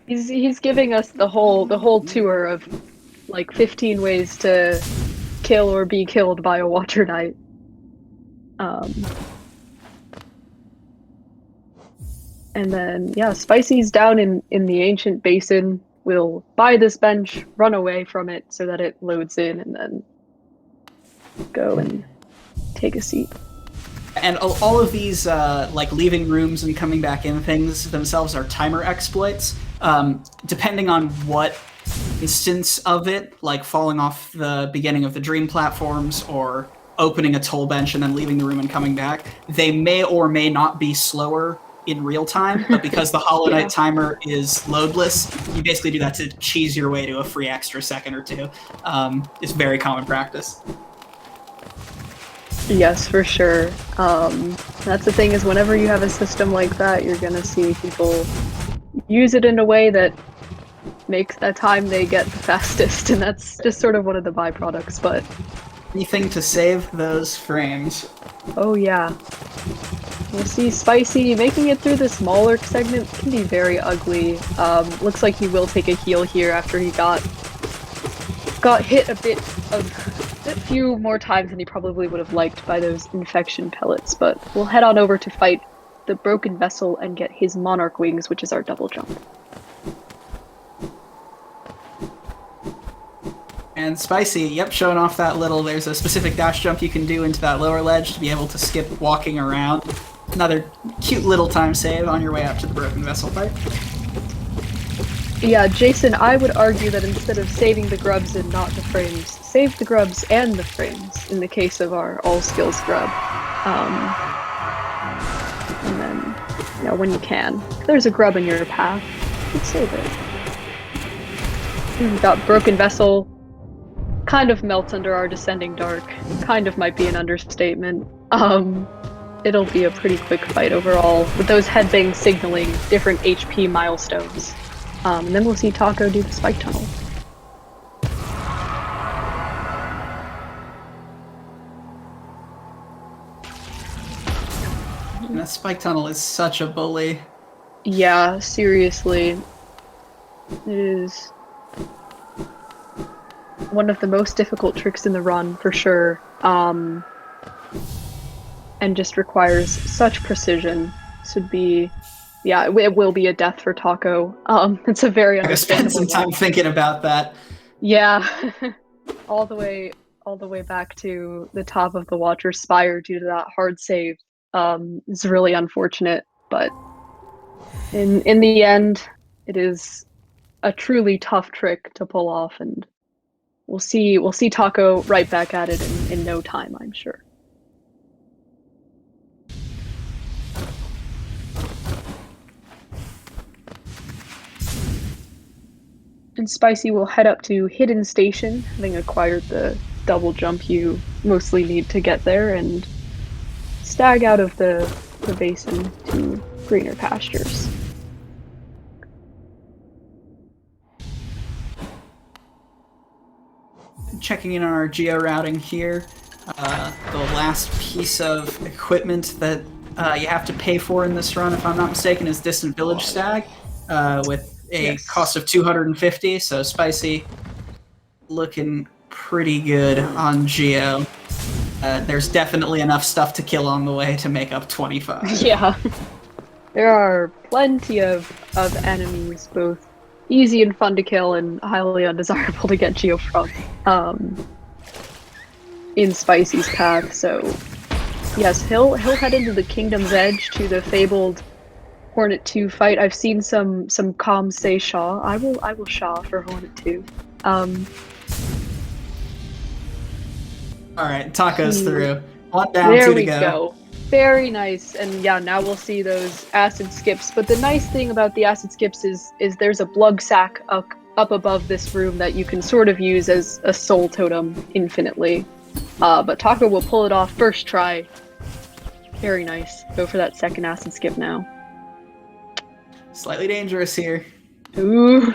Speaker 2: He's giving us the whole tour of like 15 ways to kill or be killed by a Watcher Knight. And then yeah, Spicie's down in the ancient basin. We'll buy this bench, run away from it so that it loads in, and then go and take a seat.
Speaker 1: And all of these, like leaving rooms and coming back in things themselves are timer exploits. Depending on what instance of it, like falling off the beginning of the dream platforms or opening a toll bench and then leaving the room and coming back, they may or may not be slower in real time, but because the Hollow Knight timer is loadless, you basically do that to cheese your way to a free extra second or two. It's very common practice.
Speaker 2: Yes, for sure. That's the thing, is whenever you have a system like that, you're gonna see people use it in a way that makes that time they get the fastest, and that's just sort of one of the byproducts, but...
Speaker 1: Anything to save those frames.
Speaker 2: Oh yeah. We'll see Spicie making it through the smaller segment can be very ugly. Looks like he will take a heal here after he got hit a few more times than he probably would have liked by those infection pellets, but we'll head on over to fight the broken vessel and get his monarch wings, which is our double jump.
Speaker 1: And Spicie, yep, showing off that little, there's a specific dash jump you can do into that lower ledge to be able to skip walking around. Another cute little time save on your way up to the broken vessel fight.
Speaker 2: Yeah, Jason, I would argue that instead of saving the grubs and not the frames, save the grubs and the frames in the case of our all-skills grub. And then, you know, when you can. If there's a grub in your path, you can save it. We've got broken vessel. Kind of melts under our descending dark. Kind of might be an understatement. It'll be a pretty quick fight overall, with those headbangs signaling different HP milestones. And then we'll see Taco do the spike tunnel.
Speaker 1: And that spike tunnel is such a bully.
Speaker 2: Yeah, seriously. It is one of the most difficult tricks in the run, for sure. And just requires such precision. This would be, yeah, it will be a death for Taco. It's a very understandable.
Speaker 1: I spent some time thinking about that.
Speaker 2: Yeah, all the way back to the top of the Watcher's Spire due to that hard save. It's really unfortunate, but in the end, it is a truly tough trick to pull off, and we'll see Taco right back at it in no time, I'm sure. And Spicie will head up to Hidden Station, having acquired the double jump you mostly need to get there, and stag out of the basin to greener pastures.
Speaker 1: Checking in on our geo-routing here. The last piece of equipment that you have to pay for in this run, if I'm not mistaken, is Distant Village Stag, with a cost of 250, so Spicie looking pretty good on Geo. There's definitely enough stuff to kill on the way to make up 25.
Speaker 2: Yeah. There are plenty of enemies, both easy and fun to kill and highly undesirable to get Geo from, in Spicie's path, so yes, he'll head into the Kingdom's Edge to the fabled Hornet 2 fight. I've seen some comms say Shaw. I will Shaw for Hornet 2.
Speaker 1: All right, Taco's through. One down,
Speaker 2: There
Speaker 1: two to
Speaker 2: we
Speaker 1: go.
Speaker 2: go. Very nice. And yeah, now we'll see those acid skips. But the nice thing about the acid skips is there's a blood sack up above this room that you can sort of use as a soul totem infinitely. But Taco will pull it off first try. Very nice. Go for that second acid skip now.
Speaker 1: Slightly dangerous here.
Speaker 2: Ooh.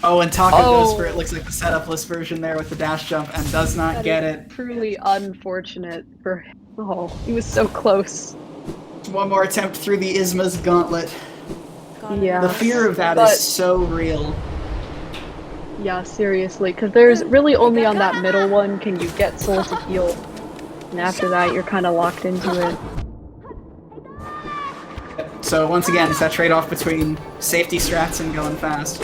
Speaker 1: Oh, and Taco goes for it. Looks like the setup-less version there with the dash jump and does not get it.
Speaker 2: Truly unfortunate for him. Oh, he was so close.
Speaker 1: One more attempt through the Isma's gauntlet.
Speaker 2: Yeah.
Speaker 1: The fear of that is so real.
Speaker 2: Yeah, seriously, because there's really only on that middle one can you get soul to heal. And after that, you're kind of locked into it.
Speaker 1: So once again, it's that trade-off between safety strats and going fast.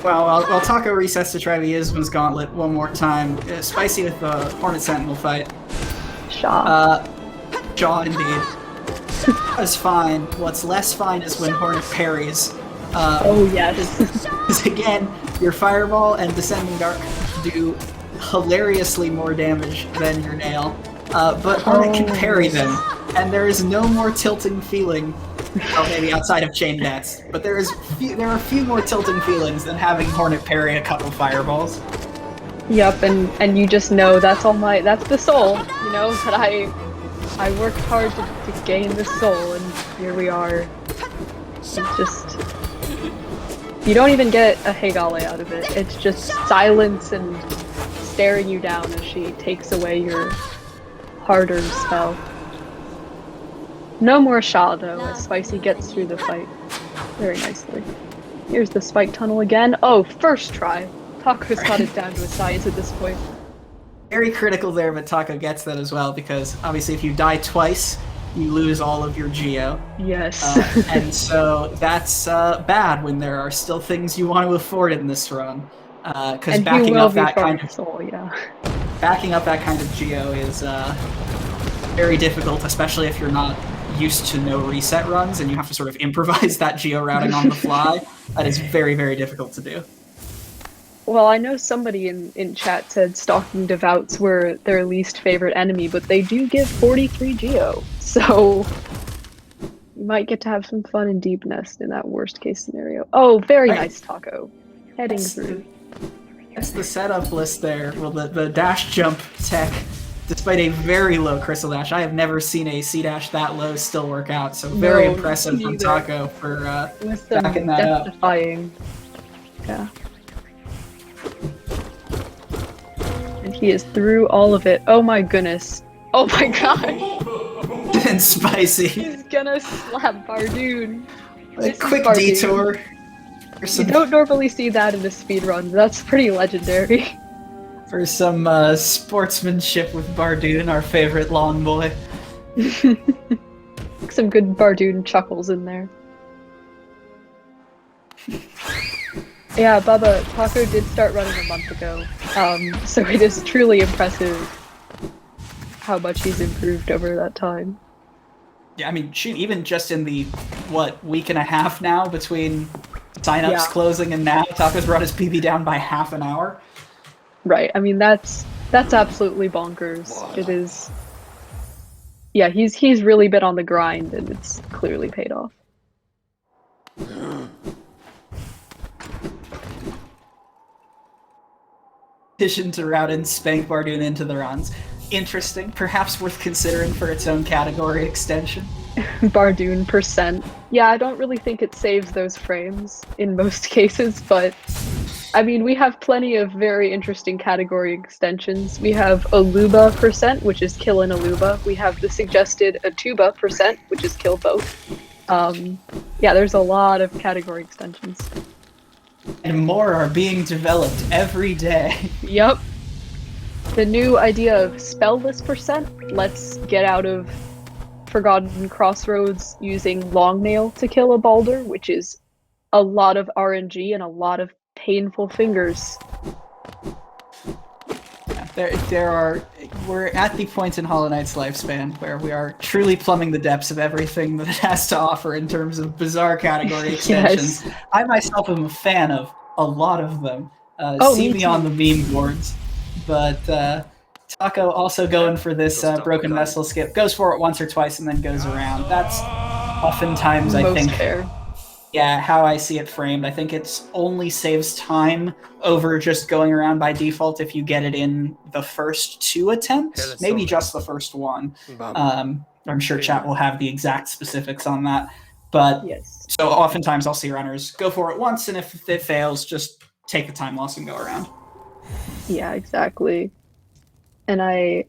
Speaker 1: While Taco resets to try the Isma's gauntlet one more time, spicy with the Hornet Sentinel fight.
Speaker 2: Shaw.
Speaker 1: Shaw indeed. That's fine. What's less fine is when Hornet parries.
Speaker 2: Oh yes.
Speaker 1: Because again, your Fireball and Descending Dark do hilariously more damage than your Nail, but Hornet can parry them, and there is no more tilting feeling, well maybe outside of Chain Dance, but there are few more tilting feelings than having Hornet parry a couple Fireballs.
Speaker 2: Yep, and you just know that's the soul, you know, that I worked hard to gain this soul, and here we are. It's just... You don't even get a Hegale out of it. It's just silence and staring you down as she takes away your harder spell. No more Shaw though, as Spicy gets through the fight very nicely. Here's the spike tunnel again. Oh, first try. Taco's got it down to a science at this point.
Speaker 1: Very critical there, but Taco gets that as well, because obviously if you die twice, you lose all of your Geo.
Speaker 2: Yes.
Speaker 1: And so that's bad when there are still things you want to afford in this run. Because backing up that kind of
Speaker 2: soul, yeah.
Speaker 1: Backing up that kind of Geo is very difficult, especially if you're not used to no reset runs and you have to sort of improvise that Geo routing on the fly. That is very, very difficult to do.
Speaker 2: Well, I know somebody in chat said Stalking Devouts were their least favorite enemy, but they do give 43 Geo, so you might get to have some fun in Deep Nest in that worst case scenario. Oh, very nice, Taco. Heading through.
Speaker 1: That's the setup list there. Well, the dash jump tech, despite a very low Crystal Dash, I have never seen a C dash that low still work out, so very impressive from Taco for backing that up.
Speaker 2: Defying. Yeah. And he is through all of it. Oh my goodness. Oh my god.
Speaker 1: And Spicy.
Speaker 2: He's gonna slap Bardoon.
Speaker 1: A quick detour.
Speaker 2: You don't normally see that in a speedrun. That's pretty legendary.
Speaker 1: For some sportsmanship with Bardoon, our favorite lawn boy.
Speaker 2: Some good Bardoon chuckles in there. Yeah, Bubba, Taco did start running a month ago, so it is truly impressive how much he's improved over that time.
Speaker 1: Yeah, I mean, shoot, even just in the, week and a half now between signups closing and now, Taco's brought his PB down by half an hour.
Speaker 2: Right, I mean, that's absolutely bonkers. Wow. It is... Yeah, he's really been on the grind, and it's clearly paid off.
Speaker 1: Petition to route and spank Bardoon into the runs. Interesting, perhaps worth considering for its own category extension.
Speaker 2: Bardoon %. Yeah, I don't really think it saves those frames in most cases, but I mean, we have plenty of very interesting category extensions. We have Aluba %, which is kill an Aluba. We have the suggested Atuba %, which is kill both. Yeah, there's a lot of category extensions.
Speaker 1: And more are being developed every day.
Speaker 2: Yep. The new idea of spellless %, let's get out of Forgotten Crossroads using Long Nail to kill a Balder, which is a lot of RNG and a lot of painful fingers. We're at the point in Hollow Knight's lifespan where we are truly plumbing the depths of everything that it has to offer in terms of bizarre category extensions. Yes. I myself am a fan of a lot of them,
Speaker 1: See me on the meme boards. But Taco also going for this broken vessel skip. Goes for it once or twice and then goes around. That's oftentimes, I think,
Speaker 2: fair.
Speaker 1: Yeah, how I see it framed. I think it only saves time over just going around by default if you get it in the first 2 attempts, maybe just the first one. I'm sure chat will have the exact specifics on that. But
Speaker 2: yes.
Speaker 1: So oftentimes I'll see runners go for it once, and if it fails, just take the time loss and go around.
Speaker 2: Yeah, exactly. And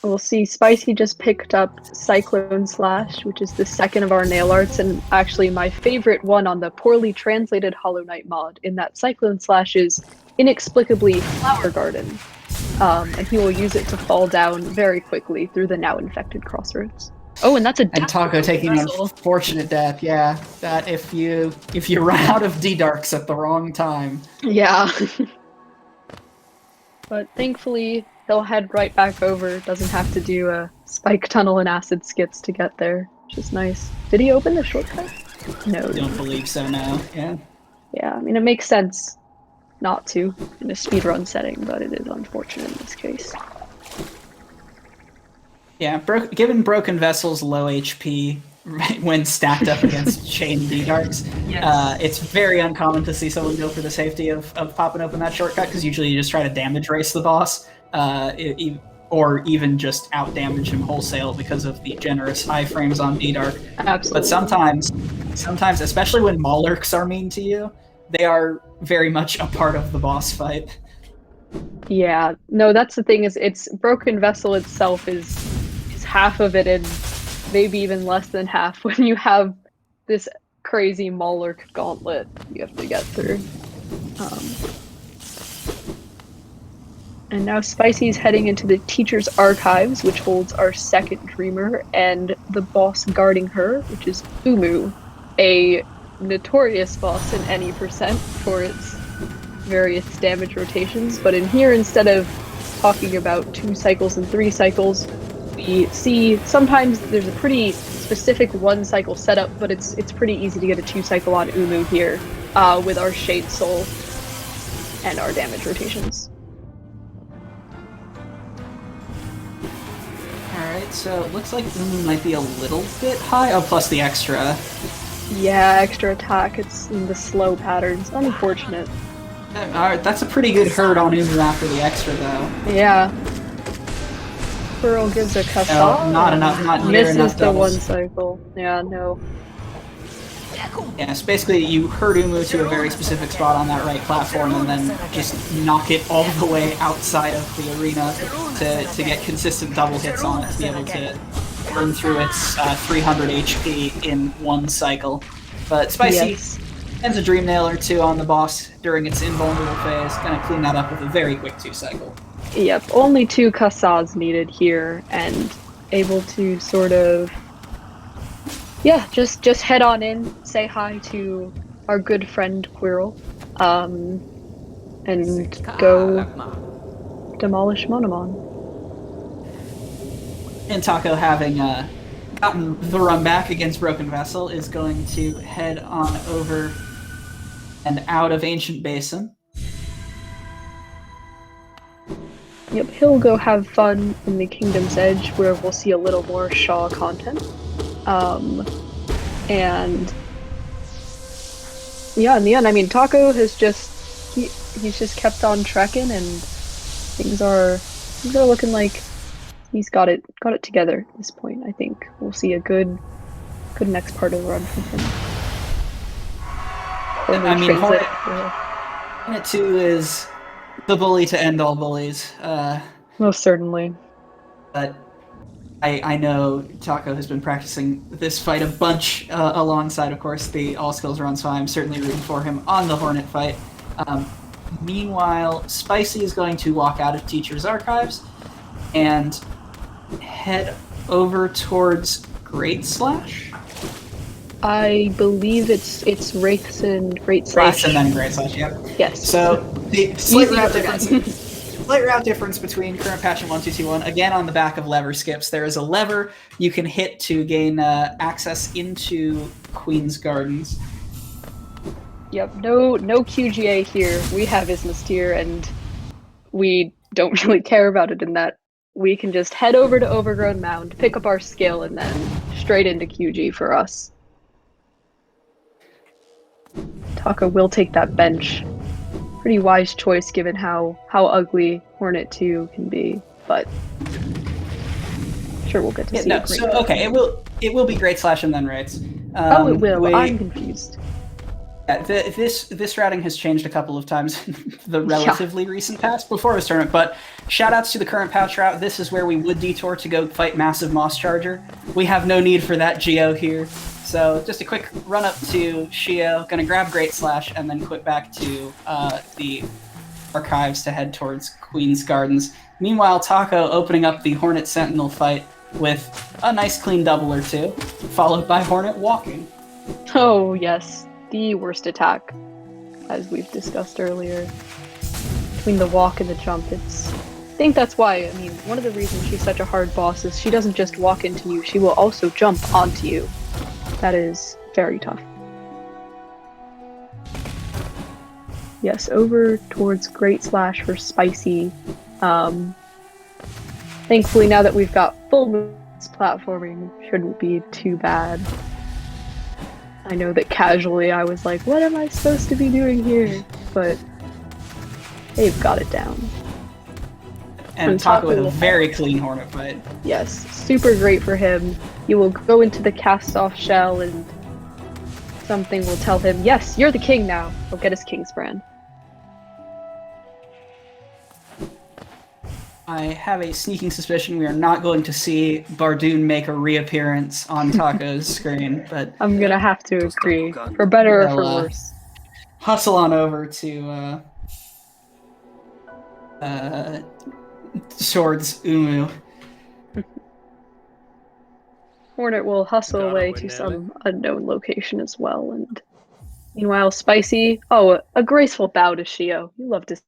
Speaker 2: we'll see Spicy just picked up Cyclone Slash, which is the second of our nail arts, and actually my favorite one on the poorly translated Hollow Knight mod, in that Cyclone Slash is inexplicably Flower Garden, and he will use it to fall down very quickly through the now infected crossroads. Oh, and that's a
Speaker 1: and Taco taking an unfortunate death. Yeah, that if you run out of D-Darks at the wrong time.
Speaker 2: Yeah. But thankfully, he'll head right back over. Doesn't have to do a spike tunnel and acid skips to get there, which is nice. Did he open the shortcut? No.
Speaker 1: I don't believe so now. Yeah.
Speaker 2: Yeah, I mean, it makes sense not to in a speedrun setting, but it is unfortunate in this case.
Speaker 1: Yeah, given Broken Vessel's low HP when stacked up against Chain D-Darks, yes. It's very uncommon to see someone go for the safety of popping open that shortcut, because usually you just try to damage race the boss, or even just out-damage him wholesale because of the generous high frames on D-Dark.
Speaker 2: Absolutely.
Speaker 1: But sometimes, especially when Maulurks are mean to you, they are very much a part of the boss fight.
Speaker 2: Yeah, no, that's the thing, is it's Broken Vessel itself is half of it, and maybe even less than half when you have this crazy Maulurk gauntlet you have to get through. And now Spicy's heading into the Teacher's Archives, which holds our second Dreamer, and the boss guarding her, which is Umu, a notorious boss in any percent for its various damage rotations. But in here, instead of talking about 2 cycles and 3 cycles, we see sometimes there's a pretty specific 1 cycle setup, but it's pretty easy to get a 2 cycle on Umu here with our Shade Soul and our damage rotations.
Speaker 1: Alright, so it looks like Umu might be a little bit high. Oh, plus the extra.
Speaker 2: Yeah, extra attack. It's in the slow patterns. Unfortunate.
Speaker 1: Alright, that's a pretty good hurt on Umu after the extra, though.
Speaker 2: Yeah. Pearl gives a Kassa.
Speaker 1: No, not enough, not near
Speaker 2: misses
Speaker 1: enough
Speaker 2: the
Speaker 1: doubles.
Speaker 2: 1 cycle. Yeah, no.
Speaker 1: Yeah, so basically you hurt Umu to a very specific spot on that right platform, and then just knock it all the way outside of the arena to get consistent double hits on it, to be able to burn through its 300 HP in 1 cycle. But Spicy ends a Dream Nail or 2 on the boss during its invulnerable phase, gonna clean that up with a very quick 2 cycle.
Speaker 2: Yep, only 2 Kassas needed here, and able to sort of, yeah, just head on in, say hi to our good friend Quirrell, and go demolish Monomon.
Speaker 1: And Taco, having gotten the run back against Broken Vessel, is going to head on over and out of Ancient Basin.
Speaker 2: Yep, he'll go have fun in the Kingdom's Edge, where we'll see a little more Shaw content. And yeah, in the end, I mean, Taco has he's just kept on trekking, and things are looking like he's got it together at this point. I think we'll see a good next part of the run from him.
Speaker 1: I mean, Hornet 2 is the bully to end all bullies.
Speaker 2: Most certainly.
Speaker 1: But I know Taco has been practicing this fight a bunch alongside, of course, the all skills run, so I'm certainly rooting for him on the Hornet fight. Meanwhile, Spicy is going to walk out of Teacher's Archives and head over towards Great Slash.
Speaker 2: I believe it's Wraiths and Great Slash.
Speaker 1: Wraiths and then Great Slash, yep.
Speaker 2: Yes.
Speaker 1: So the slight route difference between current patch and 1.2.2.1, again on the back of lever skips, there is a lever you can hit to gain access into Queen's Gardens.
Speaker 2: Yep, no QGA here. We have Ismus tier, and we don't really care about it in that we can just head over to Overgrown Mound, pick up our skill, and then straight into QG for us. Taka will take that bench. Pretty wise choice given how ugly Hornet 2 can be, but I'm sure we'll get to see it.
Speaker 1: So okay, it will be Great Slash and then Raids.
Speaker 2: It will. I'm confused.
Speaker 1: Yeah, this routing has changed a couple of times in the relatively recent past before this tournament, but shoutouts to the current patch route. This is where we would detour to go fight Massive Moss Charger. We have no need for that Geo here. So just a quick run up to Shio, gonna grab Great Slash, and then quit back to the archives to head towards Queen's Gardens. Meanwhile, Taco opening up the Hornet Sentinel fight with a nice clean double or two, followed by Hornet walking.
Speaker 2: Oh yes, the worst attack, as we've discussed earlier. Between the walk and the jump, I think that's why, I mean, one of the reasons she's such a hard boss is she doesn't just walk into you, she will also jump onto you. That is very tough. Yes, over towards Great Slash for Spicy. Thankfully, now that we've got full moves, platforming shouldn't be too bad. I know that casually I was like, what am I supposed to be doing here? But they've got it down.
Speaker 1: And Taco with a very clean Hornet fight.
Speaker 2: Yes, super great for him. You will go into the cast-off shell and something will tell him, yes, you're the king now. He'll get his king's brand.
Speaker 1: I have a sneaking suspicion we are not going to see Bardoon make a reappearance on Taco's screen, but
Speaker 2: I'm gonna have to agree, for better or for worse.
Speaker 1: Hustle on over to Swords Umu.
Speaker 2: Hornet will hustle away to some unknown location as well, and meanwhile, Spicy, a graceful bow to Shio. You love to see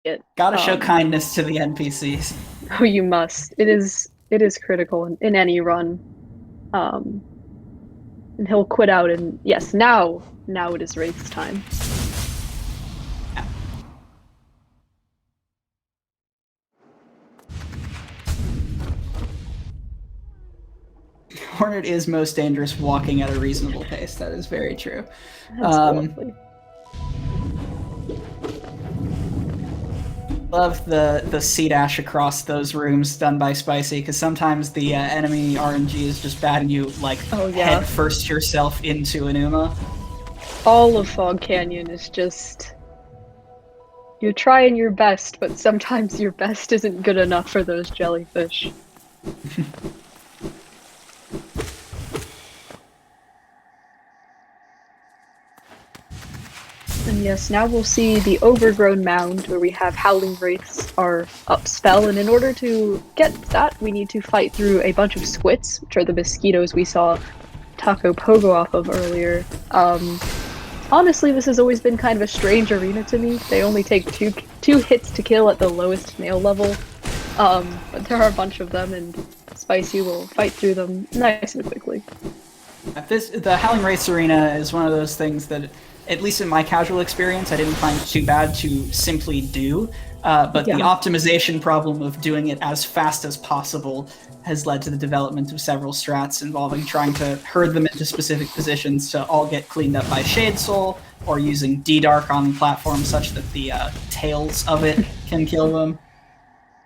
Speaker 2: it.
Speaker 1: Gotta show kindness to the NPCs.
Speaker 2: Oh, you must. It is critical in any run. And he'll quit out, and yes, now it is Wraith's time.
Speaker 1: Hornet is most dangerous walking at a reasonable pace. That is very true.
Speaker 2: That's lovely.
Speaker 1: Love the sea dash across those rooms done by Spicy, because sometimes the enemy RNG is just batting you like head first yourself into an Uma.
Speaker 2: All of Fog Canyon is just, you're trying your best, but sometimes your best isn't good enough for those jellyfish. And yes, now we'll see the Overgrown Mound, where we have Howling Wraiths are up spell, and in order to get that, we need to fight through a bunch of squits, which are the mosquitoes we saw Taco Pogo off of earlier. Honestly, this has always been kind of a strange arena to me. They only take two hits to kill at the lowest nail level, but there are a bunch of them, and Spicy will fight through them nice and quickly.
Speaker 1: The Howling Wraiths arena is one of those things that, at least in my casual experience, I didn't find too bad to simply do, but the optimization problem of doing it as fast as possible has led to the development of several strats involving trying to herd them into specific positions to all get cleaned up by Shade Soul, or using D-Dark on platforms such that the tails of it can kill them.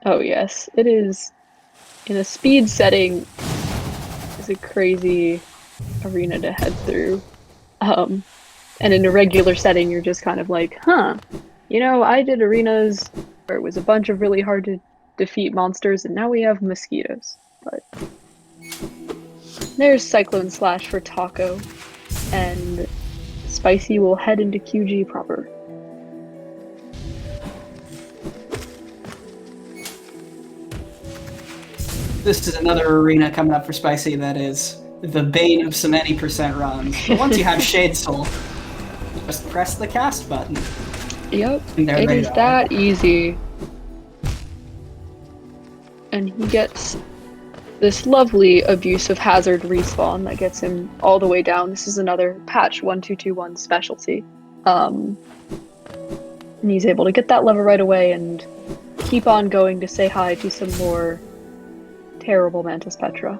Speaker 1: Oh
Speaker 2: yes, it is, in a speed setting, is a crazy arena to head through. And in a regular setting, you're just kind of like, you know, I did arenas where it was a bunch of really hard to defeat monsters, and now we have mosquitoes. But there's Cyclone Slash for Taco, and Spicy will head into QG proper.
Speaker 1: This is another arena coming up for Spicy that is the bane of so many percent runs. But once you have Shade Soul, just press the cast button.
Speaker 2: Yep, it is that easy. And he gets this lovely abusive hazard respawn that gets him all the way down. This is another patch 1221 specialty. And he's able to get that level right away and keep on going to say hi to some more terrible Mantis Petra.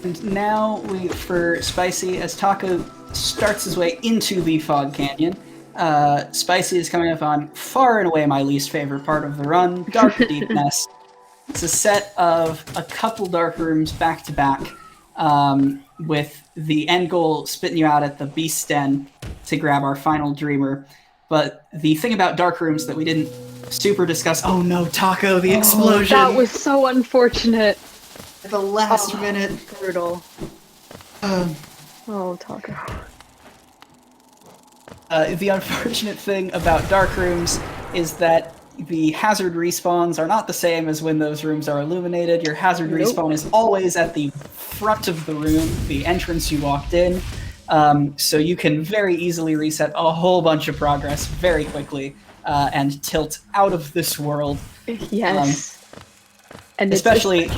Speaker 1: And now we for Spicy, as Taco starts his way into the Fog Canyon. Spicy is coming up on far and away my least favorite part of the run, Dark Deepness. It's a set of a couple dark rooms back to back, with the end goal spitting you out at the Beast Den to grab our final Dreamer. But the thing about dark rooms that we didn't super discuss— oh no, Taco, the explosion!
Speaker 2: That was so unfortunate.
Speaker 1: At the last minute.
Speaker 2: Brutal. Taco.
Speaker 1: The unfortunate thing about dark rooms is that the hazard respawns are not the same as when those rooms are illuminated. Your hazard respawn is always at the front of the room, the entrance you walked in, so you can very easily reset a whole bunch of progress very quickly and tilt out of this world.
Speaker 2: Yes. And
Speaker 1: especially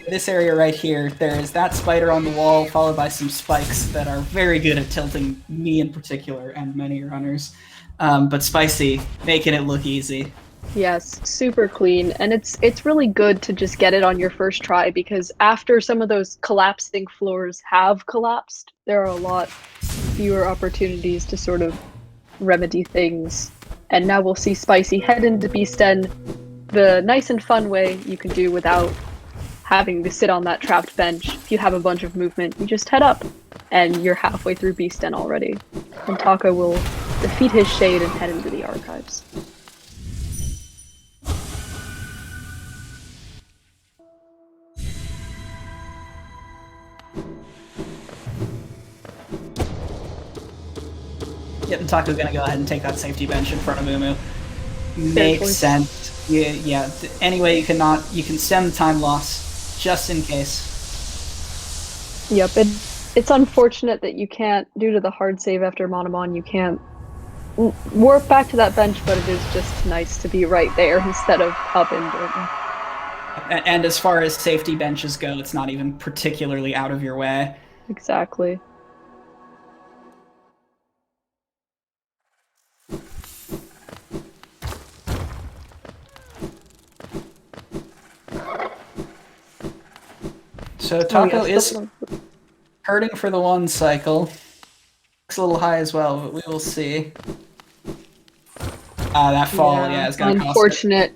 Speaker 1: this area right here. There is that spider on the wall, followed by some spikes that are very good at tilting me in particular and many runners. But Spicy, making it look easy.
Speaker 2: Yes, super clean, and it's really good to just get it on your first try, because after some of those collapsing floors have collapsed, there are a lot fewer opportunities to sort of remedy things. And now we'll see Spicy head into Beast Den the nice and fun way you can do without having to sit on that trapped bench. If you have a bunch of movement, you just head up, and you're halfway through Beast Den already. And Taco will defeat his shade and head into the archives.
Speaker 1: Yep, and Taco's gonna go ahead and take that safety bench in front of Mumu. Makes sense. Yeah. Anyway, you can stem the time loss, just in case.
Speaker 2: Yep, it's unfortunate that you can't, due to the hard save after Monomon, you can't warp back to that bench, but it is just nice to be right there instead of up and
Speaker 1: And as far as safety benches go, it's not even particularly out of your way.
Speaker 2: Exactly.
Speaker 1: So Taco is hurting for the one cycle. Looks a little high as well, but we will see. That fall, is gonna cost it.
Speaker 2: Unfortunate.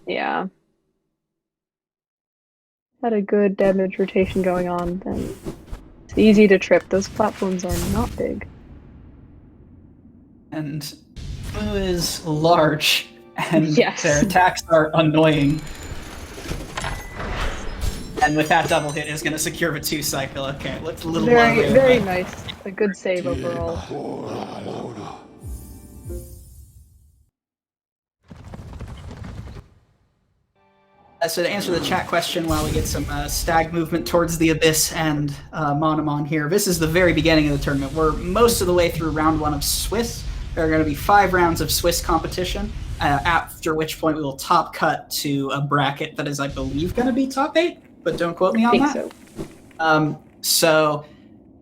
Speaker 2: Yeah. Had a good damage rotation going on, then it's easy to trip. Those platforms are not big.
Speaker 1: And Blue is large, and
Speaker 2: yes.
Speaker 1: Their attacks are annoying. And with that double hit, is going to secure a 2 cycle. Okay, let's a little
Speaker 2: very nice. A good save overall.
Speaker 1: So to answer the chat question while we get some stag movement towards the Abyss and Monomon here, this is the very beginning of the tournament. We're most of the way through round 1 of Swiss. There are going to be 5 rounds of Swiss competition, after which point we will top cut to a bracket that is, I believe, going to be top 8. But don't quote me on that. So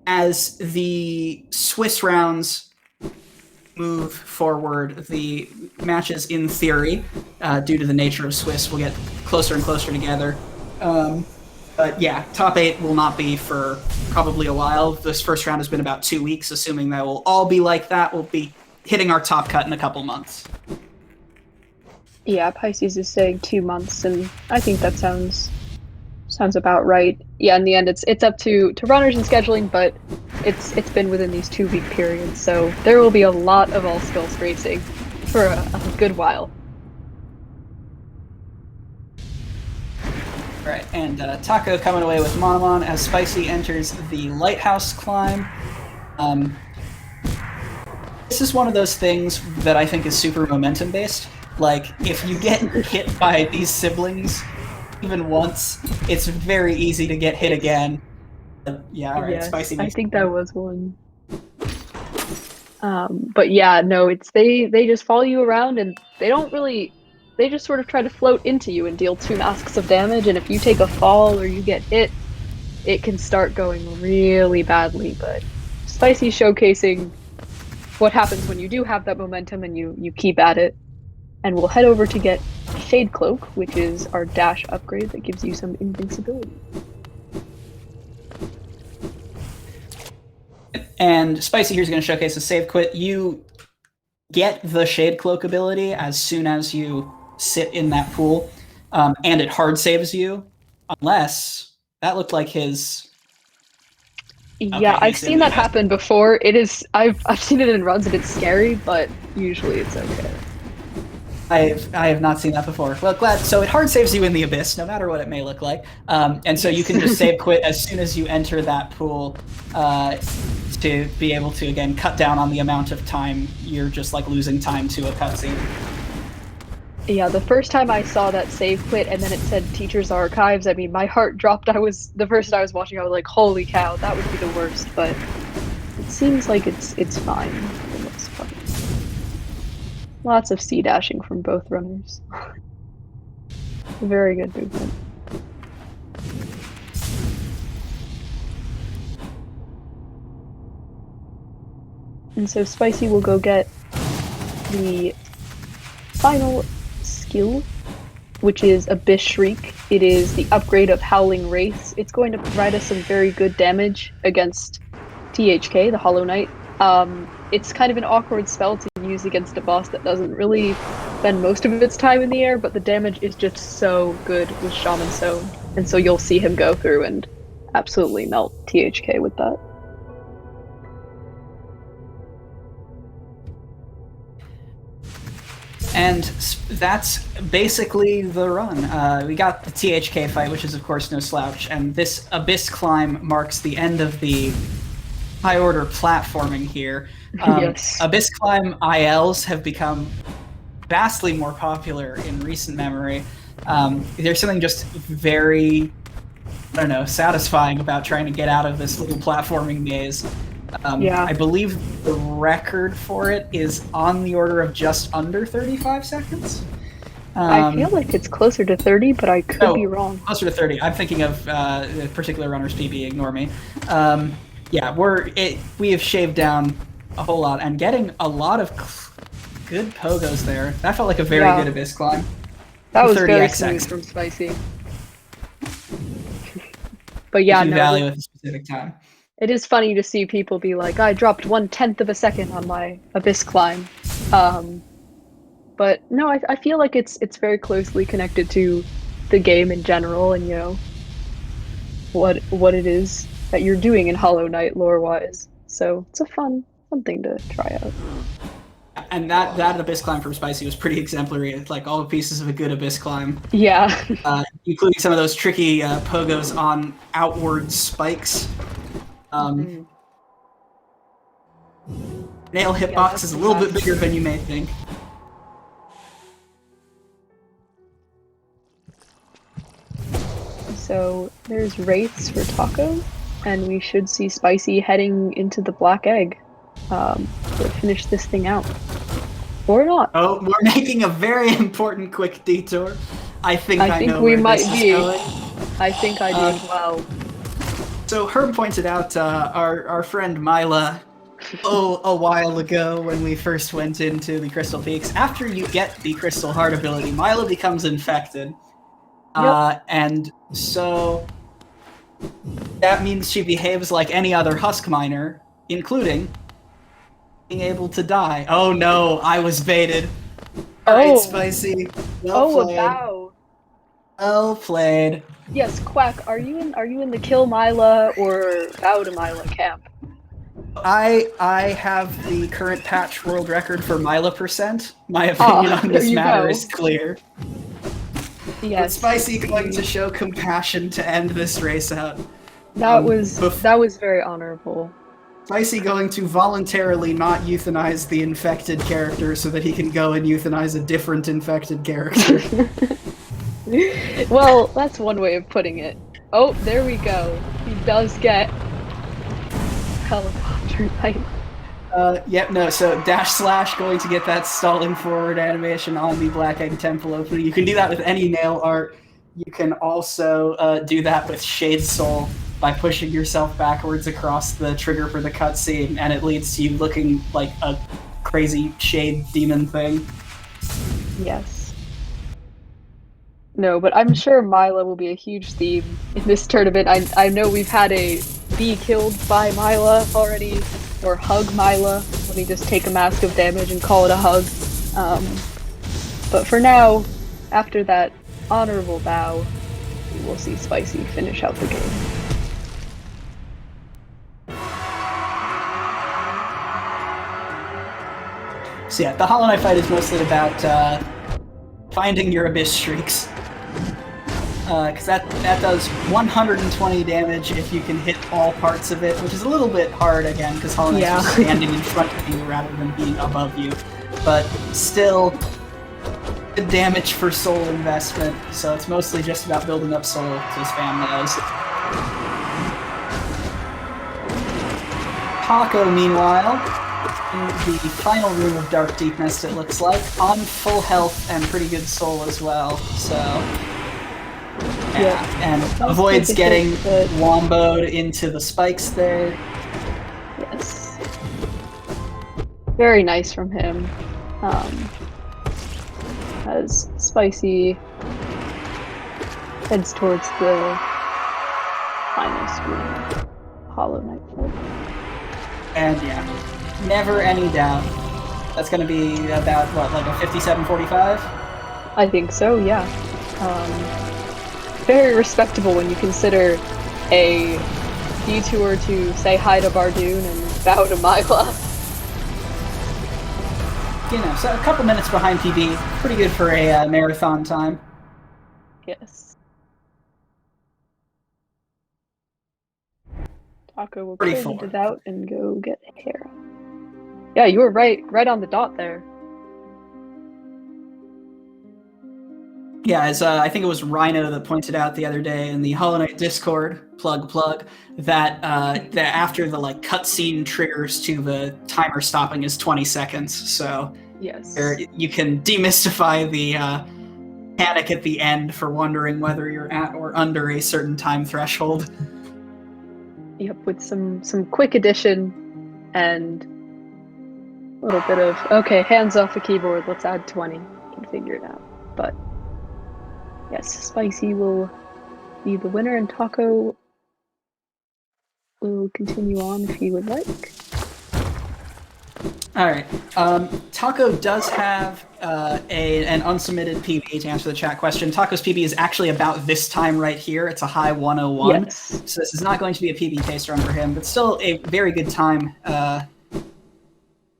Speaker 1: as the Swiss rounds move forward, the matches, in theory, due to the nature of Swiss, will get closer and closer together. But yeah, top 8 will not be for probably a while. This first round has been about 2 weeks. Assuming that will all be like that, we'll be hitting our top cut in a couple months.
Speaker 2: Yeah, Pisces is saying 2 months, and I think that sounds about right. Yeah, in the end, it's up to runners and scheduling, but it's been within these 2-week periods, so there will be a lot of all skills racing for a good while.
Speaker 1: Right, and Taco coming away with Monomon as Spicy enters the Lighthouse climb. This is one of those things that I think is super momentum based. Like, if you get hit by these siblings even once, it's very easy to get hit again. Yeah, alright,
Speaker 2: yes,
Speaker 1: Spicy.
Speaker 2: I think that was one. But yeah, no, it's they just follow you around and they just sort of try to float into you and deal 2 masks of damage. And if you take a fall or you get hit, it can start going really badly. But Spicy showcasing what happens when you do have that momentum and you keep at it. And we'll head over to get Shade Cloak, which is our dash upgrade that gives you some invincibility.
Speaker 1: And Spicy here's going to showcase a save quit. You get the Shade Cloak ability as soon as you sit in that pool, and it hard saves you, unless that looked like his.
Speaker 2: Yeah,
Speaker 1: Okay,
Speaker 2: I've seen that happen before. I've seen it in runs and it's scary, but usually it's okay.
Speaker 1: I have not seen that before. Well, glad. So it hard saves you in the abyss, no matter what it may look like. And so you can just save quit as soon as you enter that pool, to be able to again cut down on the amount of time you're just like losing time to a cutscene.
Speaker 2: Yeah, the first time I saw that save quit and then it said Teacher's Archives, I mean, my heart dropped. The first I was watching, I was like, holy cow, that would be the worst, but it seems like it's fine for the most part. Lots of C dashing from both runners. Very good movement. And so Spicy will go get the final skill, which is Abyss Shriek. It is the upgrade of Howling Wraiths. It's going to provide us some very good damage against THK, the Hollow Knight. It's kind of an awkward spell to use against a boss that doesn't really spend most of its time in the air, but the damage is just so good with Shaman Stone. And so you'll see him go through and absolutely melt THK with that.
Speaker 1: And that's basically the run. We got the THK fight, which is of course no slouch, and this Abyss climb marks the end of the high-order platforming here.
Speaker 2: Yes.
Speaker 1: Abyss climb ILs have become vastly more popular in recent memory. There's something just very, I don't know, satisfying about trying to get out of this little platforming maze.
Speaker 2: Yeah.
Speaker 1: I believe the record for it is on the order of just under 35 seconds.
Speaker 2: I feel like it's closer to 30, but I could be wrong.
Speaker 1: Closer to 30. I'm thinking of the particular runner's PB, ignore me. Yeah, we have shaved down a whole lot, and getting a lot of good pogos there. That felt like a very good Abyss climb.
Speaker 2: That was very smooth from Spicy. But yeah,
Speaker 1: no. Value at a specific time.
Speaker 2: It is funny to see people be like, I dropped 1/10 of a second on my Abyss climb. But no, I feel like it's very closely connected to the game in general, and you know what it is that you're doing in Hollow Knight lore-wise. So it's a fun thing to try out.
Speaker 1: And that Abyss climb from Spicy was pretty exemplary. It's like all the pieces of a good Abyss climb.
Speaker 2: Yeah.
Speaker 1: Including some of those tricky pogos on outward spikes. Nail hitbox is a little bit bigger than you may think.
Speaker 2: So there's Wraiths for Taco, and we should see Spicy heading into the Black Egg to finish this thing out. Or not.
Speaker 1: Oh, we're making a very important quick detour. I think I know
Speaker 2: we
Speaker 1: where
Speaker 2: might
Speaker 1: this
Speaker 2: be.
Speaker 1: is going.
Speaker 2: I think I do as well.
Speaker 1: So Herb pointed out our friend Mila a while ago when we first went into the Crystal Peaks. After you get the Crystal Heart ability, Mila becomes infected. And so that means she behaves like any other husk miner, including being able to die. Oh no, I was baited. Alright, Spicy. Well played.
Speaker 2: Wow.
Speaker 1: Well played.
Speaker 2: Yes, Quack, are you in the Kill Mila or Bow to Mila camp?
Speaker 1: I have the current patch world record for Mila percent. My opinion on this matter is clear.
Speaker 2: Yes.
Speaker 1: But Spicy going to show compassion to end this race out.
Speaker 2: That was very honorable.
Speaker 1: Spicy going to voluntarily not euthanize the infected character so that he can go and euthanize a different infected character.
Speaker 2: Well, that's one way of putting it. Oh, there we go. He does get helicopter light.
Speaker 1: Yep, no, so dash slash going to get that stalling forward animation on the Black Egg Temple opening. You can do that with any nail art. You can also do that with Shade Soul by pushing yourself backwards across the trigger for the cutscene, and it leads to you looking like a crazy shade demon thing.
Speaker 2: Yes. No, but I'm sure Mila will be a huge theme in this tournament. I know we've had a be killed by Mila already, or hug Mila. Let me just take a mask of damage and call it a hug. But for now, after that honorable bow, we will see Spicy finish out the game.
Speaker 1: So yeah, the Hollow Knight fight is mostly about finding your Abyss Streaks. Because that does 120 damage if you can hit all parts of it, which is a little bit hard again, because Hollow Knight's just standing in front of you rather than being above you. But still, good damage for soul investment, so it's mostly just about building up soul to spam those. Taco, meanwhile, in the final room of Dark Deep Nest, it looks like, on full health and pretty good soul as well, so... Yeah, and avoids getting womboed into the spikes there.
Speaker 2: Yes. Very nice from him. As Spicy heads towards the final screen, Hollow Knight fight.
Speaker 1: And yeah, never any doubt. That's going to be about, what, like a 57-45?
Speaker 2: I think so, yeah. Very respectable when you consider a detour to say hi to Bardoon and bow to Mila.
Speaker 1: You know, so a couple minutes behind PB, pretty good for a marathon time.
Speaker 2: Yes. Taco will
Speaker 1: Pretty
Speaker 2: close it out and go get Hera. Yeah, you were right on the dot there.
Speaker 1: Yeah, as I think it was Rhino that pointed out the other day in the Hollow Knight Discord, plug, that that after the like cutscene triggers to the timer stopping is 20 seconds. So
Speaker 2: yes,
Speaker 1: you can demystify the panic at the end for wondering whether you're at or under a certain time threshold.
Speaker 2: Yep, with some quick addition and a little bit of okay, hands off the keyboard. Let's add 20. You can figure it out, but. Yes, Spicy will be the winner, and Taco will continue on if he would like.
Speaker 1: Alright, Taco does have an unsubmitted PB to answer the chat question. Taco's PB is actually about this time right here. It's a high 101.
Speaker 2: Yes.
Speaker 1: So this is not going to be a PB taste run for him, but still a very good time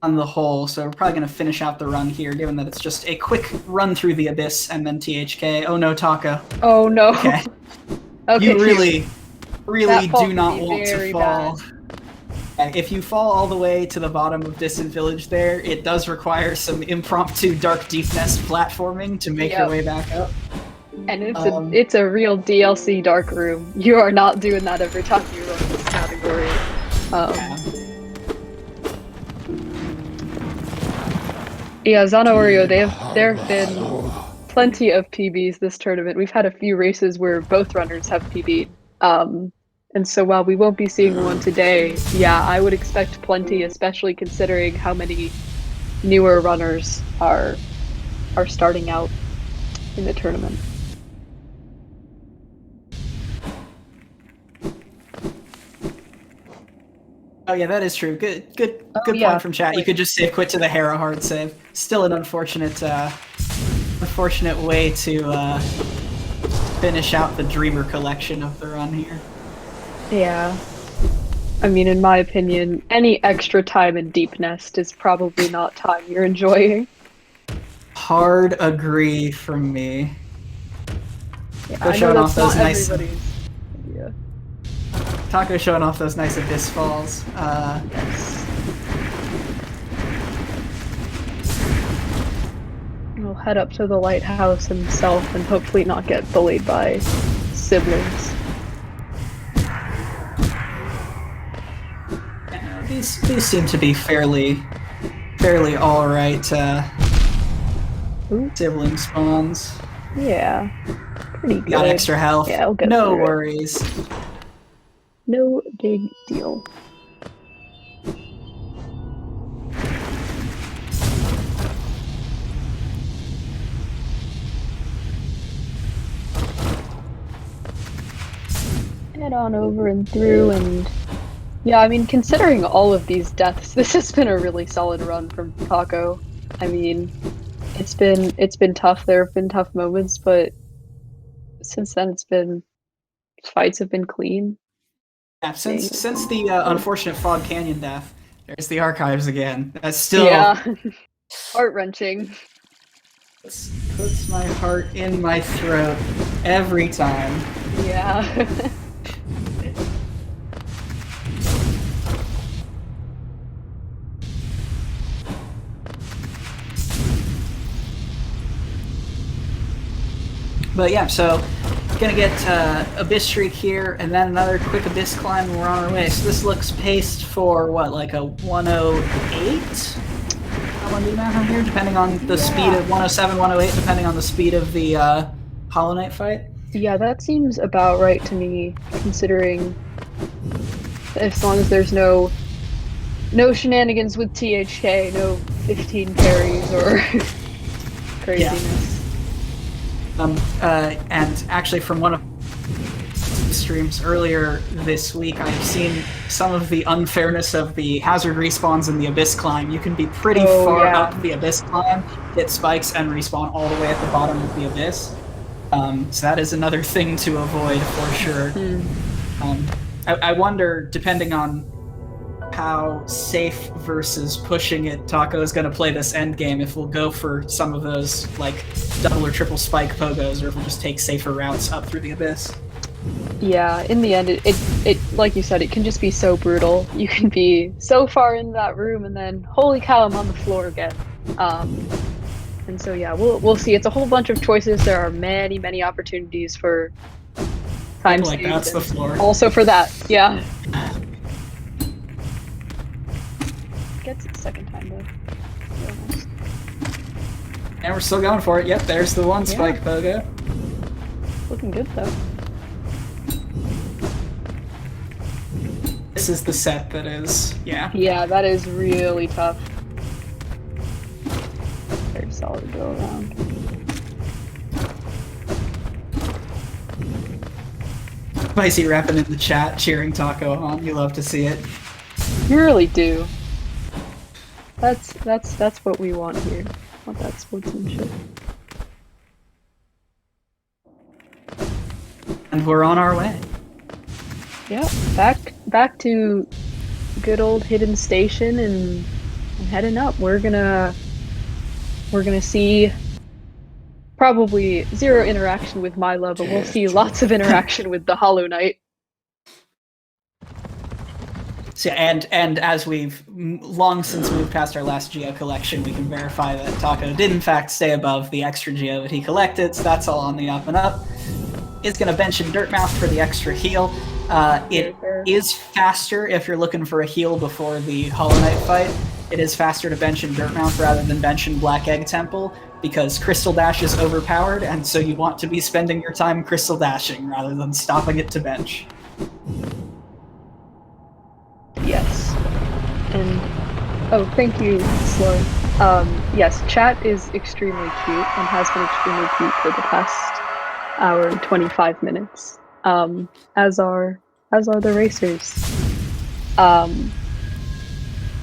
Speaker 1: on the whole, so we're probably going to finish out the run here, given that it's just a quick run through the Abyss and then THK. Oh no, Taco.
Speaker 2: Oh no.
Speaker 1: Okay.
Speaker 2: Okay,
Speaker 1: you really do not want to fall.
Speaker 2: Bad.
Speaker 1: If you fall all the way to the bottom of Distant Village there, it does require some impromptu Dark Deep Nest platforming to make your way back up.
Speaker 2: And it's a real DLC dark room. You are not doing that every time you run this category. Yeah, Zana Oreo, there have been plenty of PBs this tournament. We've had a few races where both runners have PB'd. And so while we won't be seeing one today, yeah, I would expect plenty, especially considering how many newer runners are starting out in the tournament.
Speaker 1: Oh yeah, that is true. Good point from chat. You could just save quit to the Hera hard save. Still an unfortunate way to finish out the Dreamer collection of the run here.
Speaker 2: Yeah. I mean, in my opinion, any extra time in Deep Nest is probably not time you're enjoying.
Speaker 1: Hard agree from me.
Speaker 2: Yeah,
Speaker 1: Taco showing off those nice.
Speaker 2: Yeah.
Speaker 1: Taco showing off those nice Abyss falls.
Speaker 2: Yes. We'll head up to the lighthouse himself and hopefully not get bullied by siblings.
Speaker 1: These seem to be fairly all right sibling spawns.
Speaker 2: Yeah, pretty good.
Speaker 1: Got extra health.
Speaker 2: Yeah, I'll get
Speaker 1: no
Speaker 2: through it.
Speaker 1: worries.
Speaker 2: No big deal. Head on over and through, and yeah, I mean, considering all of these deaths, this has been a really solid run from Taco. I mean, it's been tough. There have been tough moments, but since then, fights have been clean.
Speaker 1: Yeah, since the unfortunate Fog Canyon death, there's the archives again. That's still
Speaker 2: heart-wrenching.
Speaker 1: Puts my heart in my throat every time.
Speaker 2: Yeah.
Speaker 1: But yeah, so gonna get Abyss Streak here, and then another quick Abyss climb, and we're on our way. So this looks paced for what, like a 108? I want to do that on here, depending on the speed of 107, 108, depending on the speed of the Hollow Knight fight.
Speaker 2: Yeah, that seems about right to me, considering as long as there's no shenanigans with THK, no 15 parries or craziness.
Speaker 1: Yeah. And actually from one of the streams earlier this week, I've seen some of the unfairness of the hazard respawns in the Abyss climb. You can be pretty far up the Abyss climb, hit spikes, and respawn all the way at the bottom of the Abyss. So that is another thing to avoid for sure. I wonder, depending on how safe versus pushing it Taco is going to play this end game, if we'll go for some of those like double or triple spike pogos, or if we'll just take safer routes up through the Abyss.
Speaker 2: Yeah, in the end, it like you said, it can just be so brutal. You can be so far in that room, and then holy cow, I'm on the floor again. And so yeah, we'll see. It's a whole bunch of choices. There are many opportunities for time
Speaker 1: like that's the floor.
Speaker 2: Also for that, yeah. Gets it second time though.
Speaker 1: And we're still going for it. Yep, there's the one spike pogo.
Speaker 2: Looking good though.
Speaker 1: This is the set that is,
Speaker 2: Yeah, that is really tough. Very solid go around.
Speaker 1: Spicy rapping in the chat, cheering Taco on. You love to see it.
Speaker 2: You really do. That's what we want here. Want that sportsmanship.
Speaker 1: And we're on our way.
Speaker 2: Yeah, back to good old Hidden Station and heading up. We're gonna see probably zero interaction with Milo, but we'll see lots of interaction with the Hollow Knight.
Speaker 1: So, and as we've long since moved past our last Geo collection, we can verify that Taco did in fact stay above the extra Geo that he collected, so that's all on the up and up. Is going to bench in Dirtmouth for the extra heal. It is faster if you're looking for a heal before the Hollow Knight fight. It is faster to bench in Dirtmouth rather than bench in Black Egg Temple, because Crystal Dash is overpowered, and so you want to be spending your time Crystal Dashing rather than stopping it to bench.
Speaker 2: Yes. And oh, thank you, Slow. Yes, chat is extremely cute and has been extremely cute for the past hour and 25 minutes. As are the racers.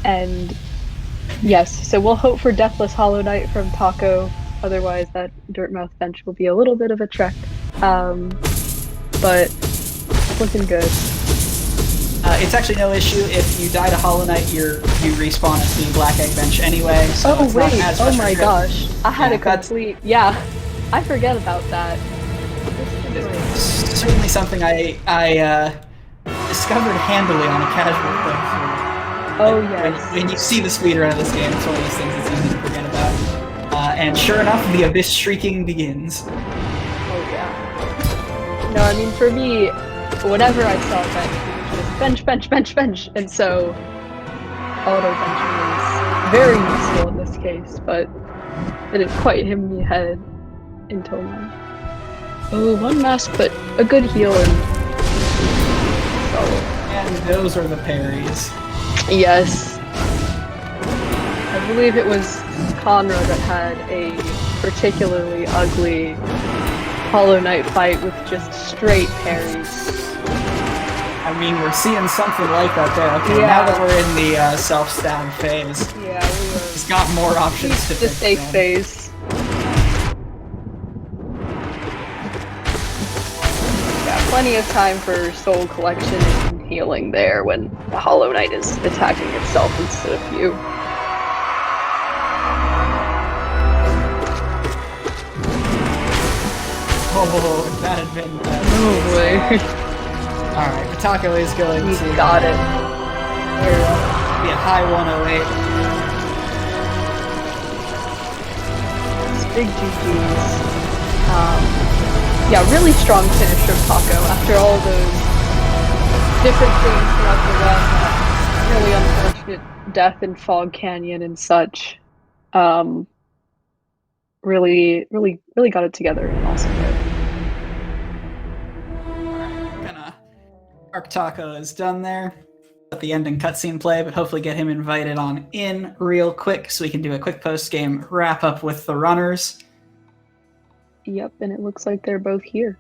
Speaker 2: And yes, so we'll hope for Deathless Hollow Knight from Taco. Otherwise, that Dirtmouth bench will be a little bit of a trek. But looking good.
Speaker 1: It's actually no issue if you die to Hollow Knight. You respawn at the Black Egg bench anyway. So
Speaker 2: oh
Speaker 1: it's
Speaker 2: wait!
Speaker 1: Not as
Speaker 2: oh my gosh! I had a complete I forget about that.
Speaker 1: It's certainly something I discovered handily on a casual playthrough.
Speaker 2: Oh yes.
Speaker 1: When you see the speedrun of this game, it's one of those things that's easy to forget about. And sure enough, the Abyss Shrieking begins.
Speaker 2: Oh yeah. No, I mean for me, whenever I saw bench, and so auto benching is very useful in this case, but it didn't quite hit me in the head until now. Oh, one mask, but a good heal and solid.
Speaker 1: And those are the parries.
Speaker 2: Yes. I believe it was Conra that had a particularly ugly Hollow Knight fight with just straight parries.
Speaker 1: I mean, we're seeing something like that there. Okay,
Speaker 2: Yeah.
Speaker 1: now that we're in the self-stab phase,
Speaker 2: Yeah,
Speaker 1: he's got more options to
Speaker 2: the
Speaker 1: pick
Speaker 2: safe
Speaker 1: from.
Speaker 2: phase. Yeah, plenty of time for soul collection and healing there when the Hollow Knight is attacking itself instead of you.
Speaker 1: Oh, if that had been
Speaker 2: Oh boy.
Speaker 1: Alright, Patako is going
Speaker 2: He's
Speaker 1: to
Speaker 2: got it.
Speaker 1: be a high 108.
Speaker 2: It's big GG's. Yeah, really strong finish from Taco after all those different things throughout the run. That really unfortunate death in Fog Canyon and such. Really got it together in an awesome way.
Speaker 1: Our Taco is done there. Let the ending cutscene play, but hopefully get him invited on in real quick so we can do a quick post-game wrap-up with the runners.
Speaker 2: Yep, and it looks like they're both here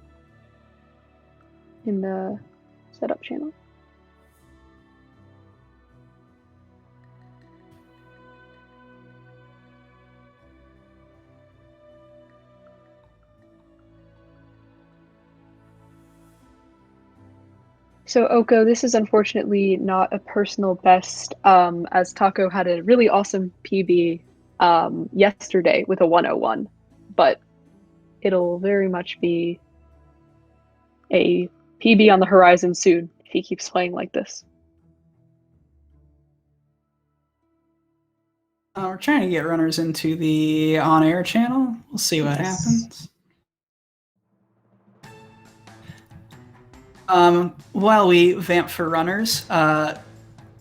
Speaker 2: in the setup channel. So Oko, this is unfortunately not a personal best, as Taco had a really awesome PB yesterday with a 101, but it'll very much be a PB on the horizon soon if he keeps playing like this.
Speaker 1: We're trying to get runners into the on-air channel. We'll see what happens. While we vamp for runners,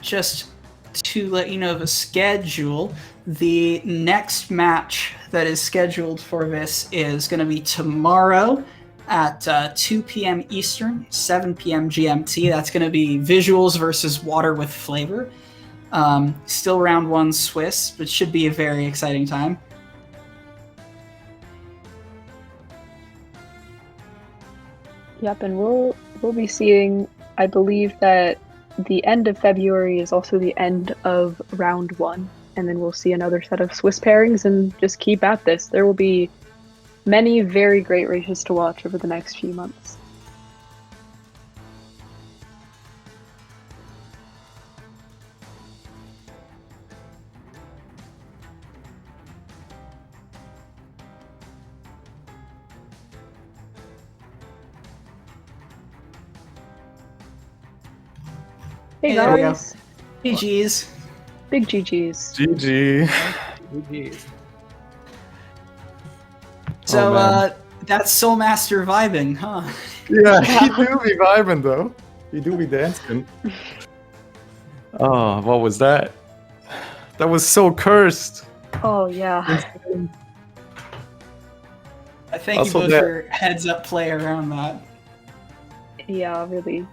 Speaker 1: just to let you know the schedule, the next match that is scheduled for this is going to be tomorrow at 2 p.m. Eastern, 7 p.m. GMT. That's going to be Visuals versus Water with Flavor. Still round 1 Swiss, but should be a very exciting time.
Speaker 2: Yep, and we'll be seeing, I believe that the end of February is also the end of round 1, and then we'll see another set of Swiss pairings and just keep at this. There will be many very great races to watch over the next few months. Hey
Speaker 1: Hey, there we
Speaker 2: guys!
Speaker 1: GG's.
Speaker 2: Big GG's.
Speaker 3: GG.
Speaker 1: GG's. So, that's Soulmaster vibing, huh?
Speaker 3: Yeah, he do be vibing though. He do be dancing. Oh, what was that? That was so cursed.
Speaker 2: Oh yeah.
Speaker 1: I thank
Speaker 3: Also
Speaker 1: you both
Speaker 3: that-
Speaker 1: for heads up play around that.
Speaker 2: Yeah, really.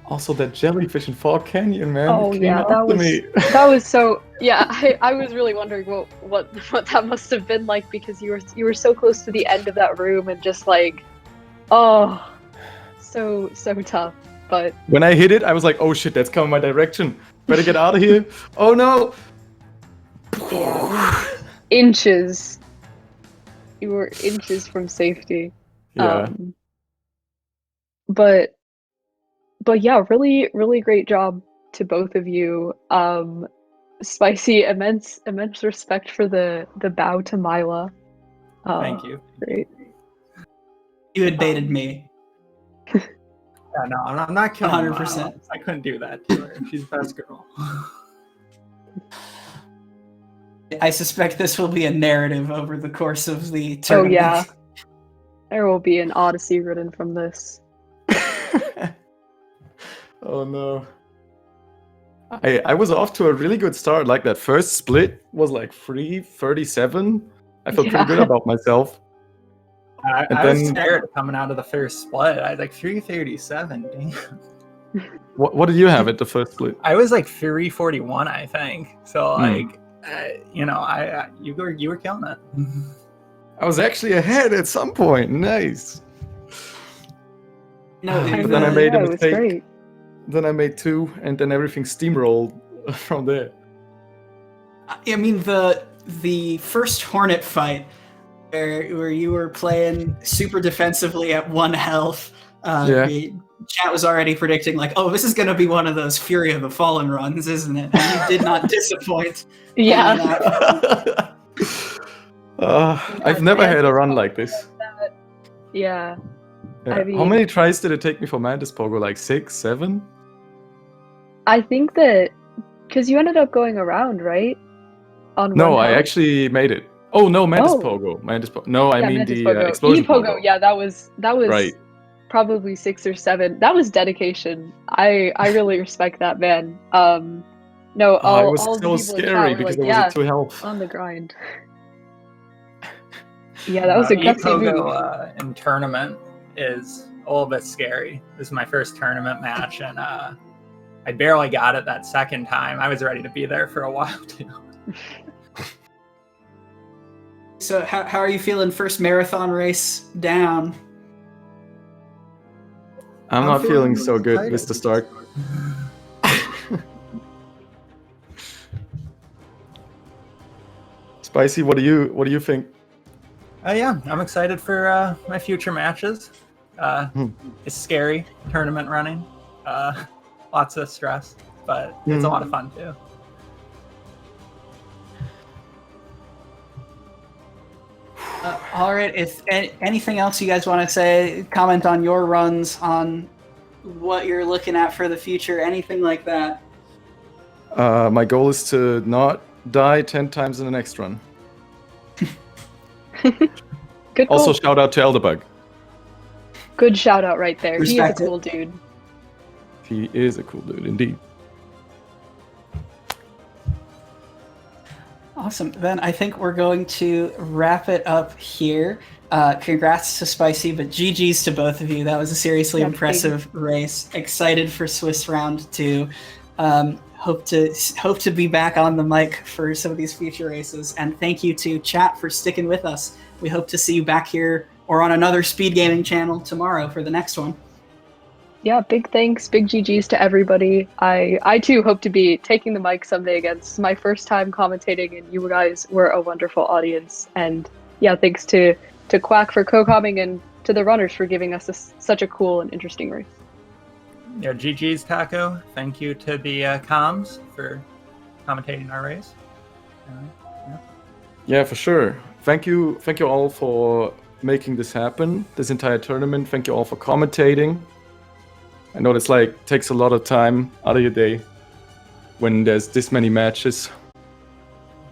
Speaker 3: Also that jellyfish in Fog Canyon, man.
Speaker 2: Oh
Speaker 3: it came
Speaker 2: yeah,
Speaker 3: after me.
Speaker 2: that was so. Yeah, I was really wondering what that must have been like, because you were so close to the end of that room and just like, oh, so tough. But
Speaker 3: When I hit it, I was like, oh shit, that's coming my direction. Better get out of here. Oh no.
Speaker 2: yeah, inches. You were inches from safety.
Speaker 3: Yeah.
Speaker 2: But yeah, really great job to both of you. Spicy, immense respect for the bow to Mila.
Speaker 1: Thank you.
Speaker 2: Great.
Speaker 1: You had baited me.
Speaker 4: Yeah, no, I'm not killing
Speaker 1: 100%.
Speaker 4: Milo. I couldn't do that to her. She's the best girl.
Speaker 1: I suspect this will be a narrative over the course of the
Speaker 2: Oh
Speaker 1: tournament.
Speaker 2: yeah. There will be an odyssey written from this.
Speaker 3: Oh no. I was off to a really good start. Like that first split was like 3:37. I felt pretty good about myself.
Speaker 4: I
Speaker 3: And
Speaker 4: was
Speaker 3: then-
Speaker 4: scared coming out of the first split. I was like 3:37. Damn.
Speaker 3: What did you have at the first split?
Speaker 4: I was like 3:41, I think. So
Speaker 3: Hmm.
Speaker 4: like, you know, you were killing it.
Speaker 3: I was actually ahead at some point. Nice.
Speaker 1: No,
Speaker 3: But then I made a
Speaker 2: it was
Speaker 3: mistake.
Speaker 2: great.
Speaker 3: Then I made 2, and then everything steamrolled from there.
Speaker 1: I mean the first Hornet fight where you were playing super defensively at 1 health.
Speaker 3: Yeah.
Speaker 1: Chat was already predicting like, oh, this is going to be one of those Fury of the Fallen runs, isn't it? And you did not disappoint.
Speaker 2: Yeah.
Speaker 3: I've never had a run like this.
Speaker 2: Yeah.
Speaker 3: Yeah.
Speaker 2: I
Speaker 3: How
Speaker 2: mean-
Speaker 3: many tries did it take me for Mantis Pogo? Like 6, 7?
Speaker 2: I think that because you ended up going around, right? On
Speaker 3: No,
Speaker 2: one
Speaker 3: I
Speaker 2: health?
Speaker 3: actually made it. Oh no, Mantis
Speaker 2: Oh.
Speaker 3: Pogo. Mantis Pogo. No, I
Speaker 2: Yeah,
Speaker 3: mean
Speaker 2: Mantis
Speaker 3: the
Speaker 2: Pogo.
Speaker 3: explosion
Speaker 2: Pogo.
Speaker 3: Pogo.
Speaker 2: Yeah, that was
Speaker 3: Right.
Speaker 2: probably 6 or 7. That was dedication. I really respect that, man. No,
Speaker 3: Oh,
Speaker 2: all,
Speaker 3: it was
Speaker 2: all the
Speaker 3: so
Speaker 2: people in
Speaker 3: scary
Speaker 2: chat were
Speaker 3: because
Speaker 2: like,
Speaker 3: I was
Speaker 2: yeah,
Speaker 3: at 2 health.
Speaker 2: on the grind. Yeah, that was a gutsy move.
Speaker 4: Pogo in tournament is a little bit scary. This is my first tournament match, and I barely got it that second time. I was ready to be there for a while too.
Speaker 1: So how are you feeling first marathon race down?
Speaker 3: I'm not feeling so good,
Speaker 4: excited.
Speaker 3: Mr. Stark. Spicy, what do you think?
Speaker 4: Yeah, I'm excited for my future matches. It's scary tournament running. Lots of stress, but it's a lot of fun too.
Speaker 1: All right. If anything else you guys want to say, comment on your runs, on what you're looking at for the future, anything like that.
Speaker 3: My goal is to not die 10 times in the next run.
Speaker 2: Good
Speaker 3: Also,
Speaker 2: goal.
Speaker 3: shout out to Elderbug.
Speaker 2: Good shout out right there.
Speaker 1: Respect
Speaker 2: He
Speaker 1: it.
Speaker 2: is a cool dude.
Speaker 3: He is a cool dude, indeed.
Speaker 1: Awesome. Then I think we're going to wrap it up here. Congrats to Spicy, but GG's to both of you. That was a seriously
Speaker 2: Yeah,
Speaker 1: impressive race. Excited for Swiss round 2. Hope to be back on the mic for some of these future races. And thank you to chat for sticking with us. We hope to see you back here or on another Speed Gaming channel tomorrow for the next one.
Speaker 2: Yeah, big thanks, big GGs to everybody. I too hope to be taking the mic someday again. This is my first time commentating, and you guys were a wonderful audience. And yeah, thanks to Quack for co-comming and to the runners for giving us such a cool and interesting race.
Speaker 4: Yeah, GG's Taco. Thank you to the comms for commentating our race.
Speaker 3: Yeah, for sure. Thank you all for making this happen, this entire tournament. Thank you all for commentating. I know it's takes a lot of time out of your day when there's this many matches.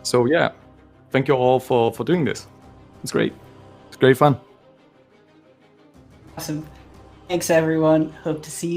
Speaker 3: So yeah, thank you all for doing this. It's great. It's great fun.
Speaker 1: Awesome. Thanks, everyone. Hope to see you.